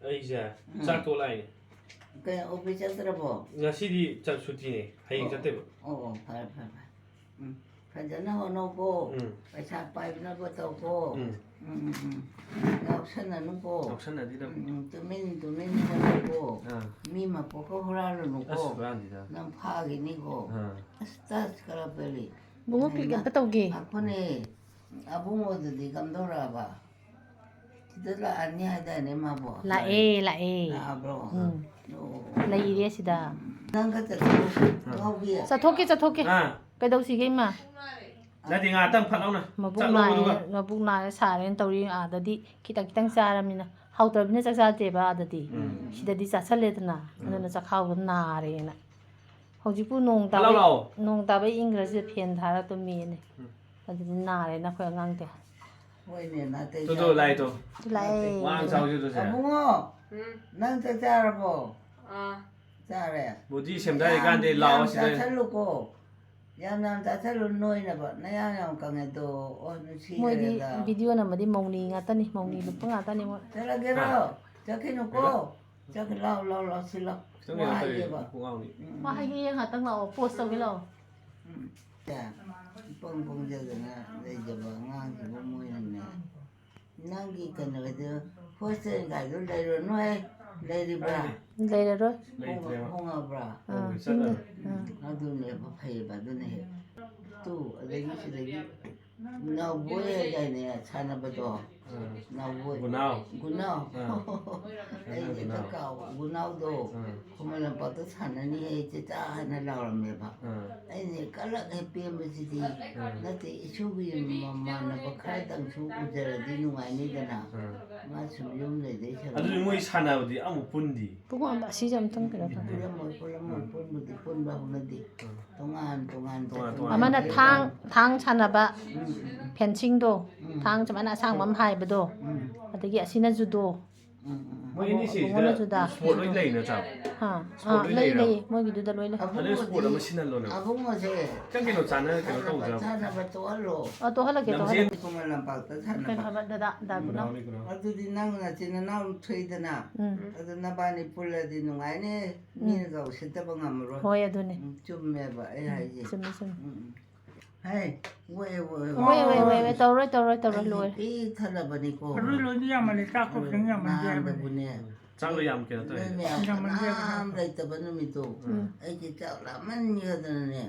ไอ้เจ้าจักรตัวไร ke office terbo งาชีดีจัดชุดนี้ให้จัดเต็ม oh phai Khajana hono ko, paisa pai na ko to ko. Option na no ko. ออกชั้นไหนที่เรา Tumin na ko. Mi ma po ko horalo no อัส ko. บานดีจ้ะ Nang phagi ni ko. Stas kala peli. บุ้งปีกันก็ต้องกี่ Ako ni abung mo di kamdora ba. Kita la anya ada ni ma bo. ละเอ Na bro. No. ละอีเรียสิดา Nang kata ko bi. จะทกกี่ อ่า ไปดูสิกันมา แล้วที่งานตั้งพัดเอานะ มาบุกนายสาเรนตัวรีอาดดิคิดตั้งจารามินะ ꯍꯥꯎꯇ꯭ꯔꯕꯅꯤꯅ ꯆꯥꯛ ꯆꯥꯗꯦꯕ ꯑꯗꯗꯤ ꯁꯤꯗꯗꯤ ꯆꯥꯁꯜꯂꯦꯗꯅ ꯑꯗꯨꯅ ꯆꯥꯛꯈꯥꯎꯗꯣ ꯅꯥꯔꯦꯅ ꯍꯧꯖꯤꯛꯄꯨ ꯅꯣꯡ ꯇꯥꯕꯩ ꯏꯪꯈ꯭ꯔꯁꯤꯗ ꯐꯦꯟ ꯊꯥꯔ ꯇꯨꯝꯃꯤꯅꯦ ꯑꯗꯨꯗꯤ ꯅꯥꯔꯦꯅ ꯑꯩꯈꯣꯏ ꯑꯉꯥꯡꯗꯤ ꯍꯣꯏꯅꯦ ꯅꯥꯇꯩ ꯇꯣ ꯂꯥꯏꯇꯣ ꯂꯥꯛꯑꯦ ꯋꯥꯡ ꯆꯥꯎꯁꯤ ꯇꯣꯁꯦ ꯑꯕꯨꯡꯉꯣ ꯅꯪ ꯆꯥꯛ ꯆꯥꯔꯕꯣ ꯆꯥꯔꯦ ꯕꯣꯗꯤ ꯁꯦꯝꯗꯥꯔꯤꯀꯥꯟꯗꯤ ꯂꯥꯛꯑꯣ ꯁꯤꯗ ꯆꯥꯁꯜꯂꯨꯀꯣ ꯌꯥꯝ ꯆꯥꯁꯜꯂꯨ ꯅꯣꯏꯅꯕ ꯅꯌꯥꯡ ꯌꯥꯝ ꯀꯪꯉꯦꯗꯣ ꯃꯣꯏꯗꯤ ꯁꯤꯔꯦꯗ ꯚꯤꯗꯤꯑꯣ ꯅꯝꯕꯗꯤ ꯃꯧꯅꯤ ꯉꯥꯛꯇꯅꯤ ꯃꯧꯅꯤ ꯂꯨꯞꯄ ꯉꯥꯛꯇꯅꯤ ꯃꯣꯏ ꯆꯠꯂꯒꯦꯔꯣ ꯆꯠꯈꯤꯅꯨꯀꯣ ꯂꯥꯎ ꯁꯤꯜꯂꯣ ꯈꯤꯇꯪ ꯋꯥ ꯀꯩꯅꯣ ꯇꯧꯋꯤ ꯍꯥꯏꯒꯦꯕ ꯄꯨꯡꯉꯥꯎꯅꯤ ꯃꯥ ꯍꯥꯏꯒꯦ ꯉꯥꯛꯇꯪ ꯂꯥꯛꯑꯣ ꯄꯣꯁ ꯇꯧꯒꯦ ꯂꯥꯛꯑꯣ ꯄꯪ ꯄꯪꯖꯗꯅ ꯂꯩꯖꯕ ꯑꯉꯥꯡꯁꯤꯕꯨ ꯃꯣꯏꯅꯅꯦ ꯅꯪꯒꯤ ꯀꯩꯅꯣꯗꯣ ꯍꯣꯁꯇꯦꯜ ꯒꯥꯏꯗꯣ ꯂꯩꯔꯨꯅꯨꯍꯦ ꯂꯩꯔꯤꯕ꯭ꯔꯥ ꯂꯩꯔꯔꯣꯏ ꯍꯣꯡꯉꯕ꯭ꯔꯥ ꯑꯗꯨꯅꯦꯕ ꯐꯩꯌꯦꯕ ꯑꯗꯨꯅ ꯍꯦꯛ ꯇꯨ ꯑꯗꯒꯤ ꯁꯤꯗꯒꯤ ꯅꯥꯎꯕꯣꯏ ꯍꯥꯏꯗꯥꯏꯅꯦ ꯁꯥꯟꯅꯕꯗꯣ ꯅꯥꯎꯕꯣꯏ ꯒꯨꯅꯥꯎ ꯑꯩ ꯍꯦꯛꯇ ꯀꯥꯎꯕ ꯒꯨꯅꯥꯎꯗꯣ ꯈꯨꯃꯟ ꯂꯝꯄꯥꯛꯇ ꯁꯥꯟꯅꯅꯤ ꯆꯦꯆꯥ ꯍꯥꯏꯅ ꯂꯥꯎꯔꯝꯃꯦꯕ ꯑꯩꯅ ꯀꯜꯂꯛ ꯍꯦꯛ ꯄꯦꯟꯕꯁꯤꯗꯤ ꯅꯠꯇꯦ ꯏꯁꯨꯒꯤ ꯃꯃꯥꯟꯅꯕ ꯈꯔꯗꯪꯁꯨ ꯎꯖꯔꯗꯤ ꯅꯨꯡꯉꯥꯏꯅꯤꯗꯅ ꯃꯥ ꯁꯨꯝ ꯌꯨꯝ ꯂꯩꯗꯣꯏ ꯑꯗꯨꯗꯤ ꯁꯔꯨꯛ ꯃꯣꯏ ꯁꯥꯟꯅꯕꯗꯤ ꯑꯃꯨꯛ ꯄꯨꯟꯗꯤ ꯄꯨꯡ ꯑꯁꯤꯁꯦ ꯑꯝꯇꯪ ꯀꯩꯅꯣ ꯇꯧ ꯄꯨꯜꯂꯝꯃꯣꯏ ꯄꯨꯟꯕꯨꯗꯤ ꯄꯨꯟꯕ ꯍꯧꯅꯗꯦ ꯇꯣꯉꯥꯟ ꯑꯃꯅ ꯊꯥꯡ ꯁꯥꯟꯅꯕ ꯐꯦꯟꯁꯤꯡꯗꯣ ꯊꯥꯡ ꯁꯨꯃꯥꯏꯅ ꯑꯁꯥꯡꯕ ꯑꯃ ꯍꯥꯏꯕꯗꯣ ꯑꯗꯒꯤ ꯑꯁꯤꯅ ꯖꯨꯗꯣ ꯃꯣꯏ ꯑꯦꯅꯤꯁꯤꯁꯤꯗ ꯕꯨꯡꯉꯣꯅ ꯖꯨꯗꯥ ꯁ꯭ꯄꯣꯔꯠ ꯂꯣꯏ ꯂꯩ ꯅꯠꯇ꯭ꯔꯥ ꯂꯩ ꯃꯣꯏꯒꯤꯗꯨꯗ ꯂꯣꯏ ꯂꯩ ꯑꯗꯨ ꯁ꯭ꯄꯣꯔꯠ ꯑꯃ ꯁꯤꯟꯍꯜꯂꯣꯅꯦ ꯑꯕꯨꯡꯉꯣꯁꯦ ꯈꯤꯇꯪ ꯀꯩꯅꯣ ꯀꯩꯅꯣ ꯇꯧꯖꯕ ꯁꯥꯟꯅꯕ ꯇꯣꯛꯍꯜꯂꯣ ꯇꯣꯛꯍꯜꯂꯒꯦ ꯈꯨꯃꯟ ꯂꯝꯄꯥꯛꯇ ꯀꯩꯅꯣ ꯁꯥꯟꯅꯕ ꯍꯥꯏꯕ ꯗꯗꯥ ꯗꯥꯒꯨꯅ ꯑꯗꯨꯗꯤ ꯅꯪ ꯅꯆꯤꯟ ꯅꯅꯥꯎ ꯊꯣꯛꯏꯗꯅ ꯑꯗꯨ ꯅꯕꯥꯅꯤ ꯄꯨꯜꯂꯗꯤ ꯅꯨꯡꯉꯥꯏꯅꯤ ꯃꯤꯅꯒ ꯎꯁꯤꯠꯇꯕ ꯉꯝꯃꯔꯣꯏ ꯍꯣꯏ ꯑꯗꯨꯅꯦ ꯆꯨꯝꯃꯦꯕ ꯑꯩ ꯍꯥꯏꯁꯦ ꯆꯨꯝꯃꯦ ꯍꯩ ꯋꯦ ꯇꯧꯔꯣꯏ ꯂꯣꯏꯔꯦ ꯄꯤ ꯊꯜꯂꯕꯅꯤꯀꯣ ꯑꯗꯨ ꯂꯣꯏꯗꯤ ꯌꯥꯝꯃꯜꯂꯦ ꯆꯥꯛ ꯈꯛꯇꯪ ꯌꯥꯝꯃꯟꯗꯦ ꯍꯥꯏꯕꯅꯤ ꯅꯍꯥꯟꯗꯕꯨꯅꯦ ꯆꯥꯛꯂꯣ ꯌꯥꯝ ꯀꯩꯅꯣ ꯇꯧꯋꯦ ꯅꯣꯏ ꯃꯌꯥꯝ ꯀꯅꯥꯝ ꯂꯩꯇꯕ ꯅꯨꯃꯤꯠꯇꯣ ꯑꯩꯒꯤ ꯆꯥꯛ ꯂꯥꯝꯃꯟꯒꯗꯅꯅꯦ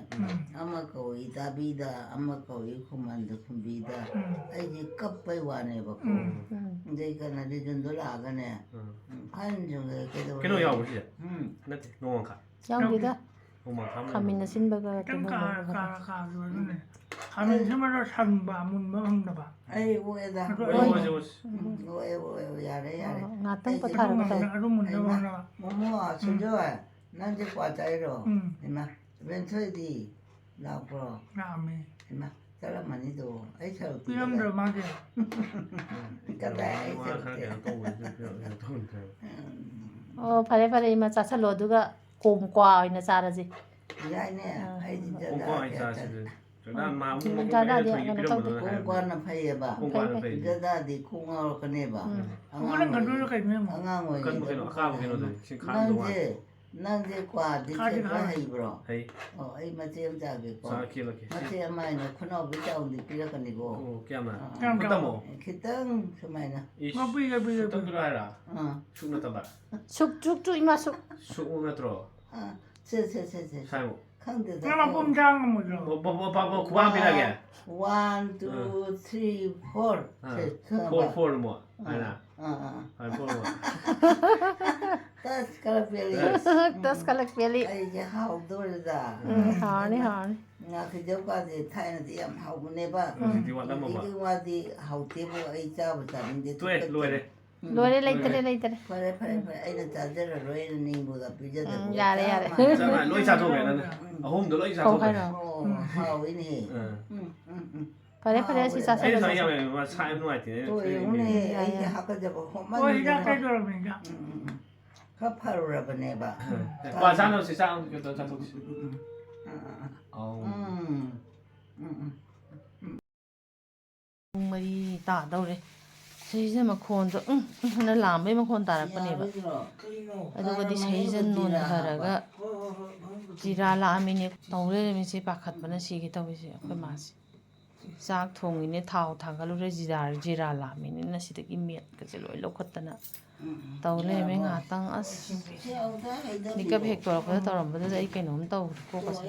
ꯑꯃ ꯀꯧꯏ ꯇꯥꯕꯤꯗ ꯑꯃ ꯀꯧꯏ ꯈꯨꯃꯟꯗ ꯈꯨꯝꯕꯤꯗ ꯑꯩꯁꯦ ꯀꯞꯄꯩ ꯋꯥꯅꯦꯕꯀꯣ ꯑꯗꯩ ꯀꯩꯅꯣ ꯔꯤꯖꯟꯗꯣ ꯂꯥꯛꯑꯒꯅꯦ ꯀꯩꯅꯣ ꯌꯥꯎꯕ ꯁꯤꯁꯦ ꯅꯠꯇꯦ ꯅꯣꯡꯃꯪꯈꯥ ꯌꯥꯎꯗꯦꯗ ꯅꯣꯡꯃꯪꯈꯥ ꯈꯥꯃꯦꯟ ꯑꯁꯤꯟꯕꯒ ꯈꯤꯇꯪ ꯀꯩꯅꯣ ꯀꯥꯔꯁꯨ ꯑꯗꯨꯅꯦ ꯈꯥꯃꯦꯟ ꯑꯁꯤꯟꯕꯗꯣ ꯁꯪꯕ ꯃꯨꯟꯕ ꯐꯪꯗꯕ ꯑꯩ ꯑꯣꯏꯗ ꯌꯥꯔꯦ ꯉꯥꯛꯇꯪ ꯄꯣꯊꯥꯔꯒ ꯇꯧ ꯑꯗꯨ ꯃꯨꯟꯕ ꯐꯪꯗꯕ ꯃꯣꯃꯣ ꯁꯨꯖꯣꯏ ꯅꯪꯁꯦ ꯀ꯭ꯋꯥ ꯆꯥꯏꯔꯣ ꯏꯃꯥ ꯕꯦꯟꯊꯣꯏꯗꯤ ꯂꯥꯛꯄ꯭ꯔꯣ ꯂꯥꯛꯑꯝꯃꯦ ꯏꯃꯥ ꯆꯠꯂꯝꯃꯅꯤꯗꯣ ꯑꯩ ꯁꯔꯨꯛꯇꯤ ꯄꯤꯔꯝꯗ꯭ꯔꯣ ꯃꯥꯒꯤ ꯀꯗꯥꯏ ꯑꯩ ꯈꯔ ꯀꯩꯅꯣ ꯁꯔꯨꯛꯇꯤ ꯇꯧꯕ ꯑꯣ ꯐꯔꯦ ꯏꯃꯥ ꯆꯥꯁꯜꯂꯣ ꯑꯗꯨꯒ ꯀ꯭ꯋꯥ ꯑꯣꯏꯅ ꯆꯥꯔꯁꯤ ꯌꯥꯏꯅꯦ ꯑꯩꯗꯤ ꯀꯣꯡꯀ꯭ꯋꯥꯅ ꯐꯩꯌꯦꯕ ꯖꯗꯥꯗꯤ ꯈꯣꯡ ꯉꯥꯎꯔꯛꯀꯅꯦꯕ ꯑꯉꯥꯡ ꯑꯣꯏꯔꯤꯉꯩꯗ ꯅꯪꯁꯦ ꯀ꯭ꯋꯥꯗꯤ ꯈꯦꯠꯄ ꯍꯩꯕ꯭ꯔꯣ ꯑꯣ ꯑꯩ ꯃꯆꯦ ꯑꯃ ꯆꯥꯒꯦꯀꯣ ꯃꯆꯦ ꯑꯃ ꯍꯥꯏꯅ ꯈꯨꯅꯥꯎꯕꯤ ꯆꯥꯎꯗꯤ ꯄꯤꯔꯛꯀꯅꯤꯀꯣ ꯈꯤꯇꯪ ꯁꯨꯃꯥꯏꯅ ꯁꯨꯛ ꯅꯠꯇꯕ ꯁꯨꯛ ꯏꯃꯥ ꯁꯨꯛ ꯅꯠꯇ꯭ꯔꯣ ꯁꯦ ꯈꯪꯗꯦꯗ ꯃꯄꯨꯝ ꯆꯥ ꯉꯝꯃꯣꯏꯗ꯭ꯔꯣ ꯈꯨꯕꯥꯝ ꯄꯤꯔꯛꯑꯒꯦ 1 2 3 4 4 mo ana tas kalapeli ꯑꯩꯁꯦ ꯍꯥꯎꯗꯣꯔꯤꯗ ꯍꯥꯎꯔꯅꯤ ꯉꯥꯈꯤꯖꯧꯀꯥꯁꯦ ꯊꯥꯏꯅꯗꯤ ꯌꯥꯝ ꯍꯥꯎꯕꯅꯦꯕ ꯍꯧꯖꯤꯛꯀꯤ ꯋꯥꯗꯤ ꯍꯥꯎꯇꯦꯕꯨ ꯑꯩ ꯆꯥꯕ ꯆꯥꯅꯤꯡꯗꯦ ꯂꯣꯏꯔꯦ ꯂꯩꯇꯔꯦ ꯐꯔꯦ ꯑꯩꯅ ꯆꯥꯖꯔꯔꯣꯏꯅ ꯅꯤꯡꯕꯨꯒ ꯄꯤꯖꯗꯕ ꯌꯥꯔꯦ ꯂꯣꯏ ꯆꯥꯊꯣꯛꯈ꯭ꯔꯦ ꯅꯪ ꯑꯍꯨꯝꯗꯣ ꯂꯣꯏ ꯆꯥꯊꯣꯛꯈ꯭ꯔꯦ ꯍꯥꯎꯏꯅꯦ ꯐꯔꯦ ꯁꯤ ꯆꯥꯁꯜꯂꯁꯤ ꯌꯦꯡꯉꯨꯅꯦ ꯑꯩꯁꯦ ꯍꯥꯀꯠꯆꯕ ꯍꯣꯠꯃꯟꯗꯅ खा फारुरबनेबा 과자는 세상 그것도 자동시 ꯄꯨꯡ 4 ꯇꯥꯗꯧꯔꯦ ꯁꯤꯁꯦ ꯃꯈꯣꯟꯗꯣ ꯍꯟꯅ ꯂꯥꯝꯕꯩ ꯃꯈꯣꯟ ꯇꯥꯔꯛꯄꯅꯦꯕ ꯑꯗꯨꯒꯗꯤ ꯁꯤꯁꯦ ꯅꯣꯟꯊꯔꯒ ꯖꯤꯔꯥ ꯂꯥꯛꯑꯝꯃꯤꯅꯦ ꯇꯧ ꯂꯩꯔꯝꯃꯤꯁꯦ ꯄꯥꯈꯠꯄꯅ ꯁꯤꯒꯦ ꯇꯧꯏꯁꯦ ꯑꯩꯈꯣꯏ ꯃꯥꯁꯦ ꯆꯥꯛ ꯊꯣꯡꯉꯤꯅꯦ ꯊꯥꯎ ꯊꯥꯡꯒꯠꯂꯨꯔꯦ ꯖꯤꯔꯥ ꯂꯥꯛꯑꯝꯃꯤꯅꯤꯅ ꯁꯤꯗꯒꯤ ꯃꯦꯠꯀꯁꯦ ꯂꯣꯏ ꯂꯧꯈꯠꯇꯅ ꯇꯧ ꯂꯩꯔꯝꯃꯦ ꯉꯥꯏꯍꯥꯛꯇꯪ ꯑꯁ ꯃꯤꯀꯞ ꯍꯦꯛ ꯇꯧꯔꯛꯄꯗ ꯇꯧꯔꯝꯕꯗꯨꯗ ꯑꯩ ꯀꯩꯅꯣꯝ ꯇꯧꯔꯦ ꯀꯣꯛꯀꯁꯦ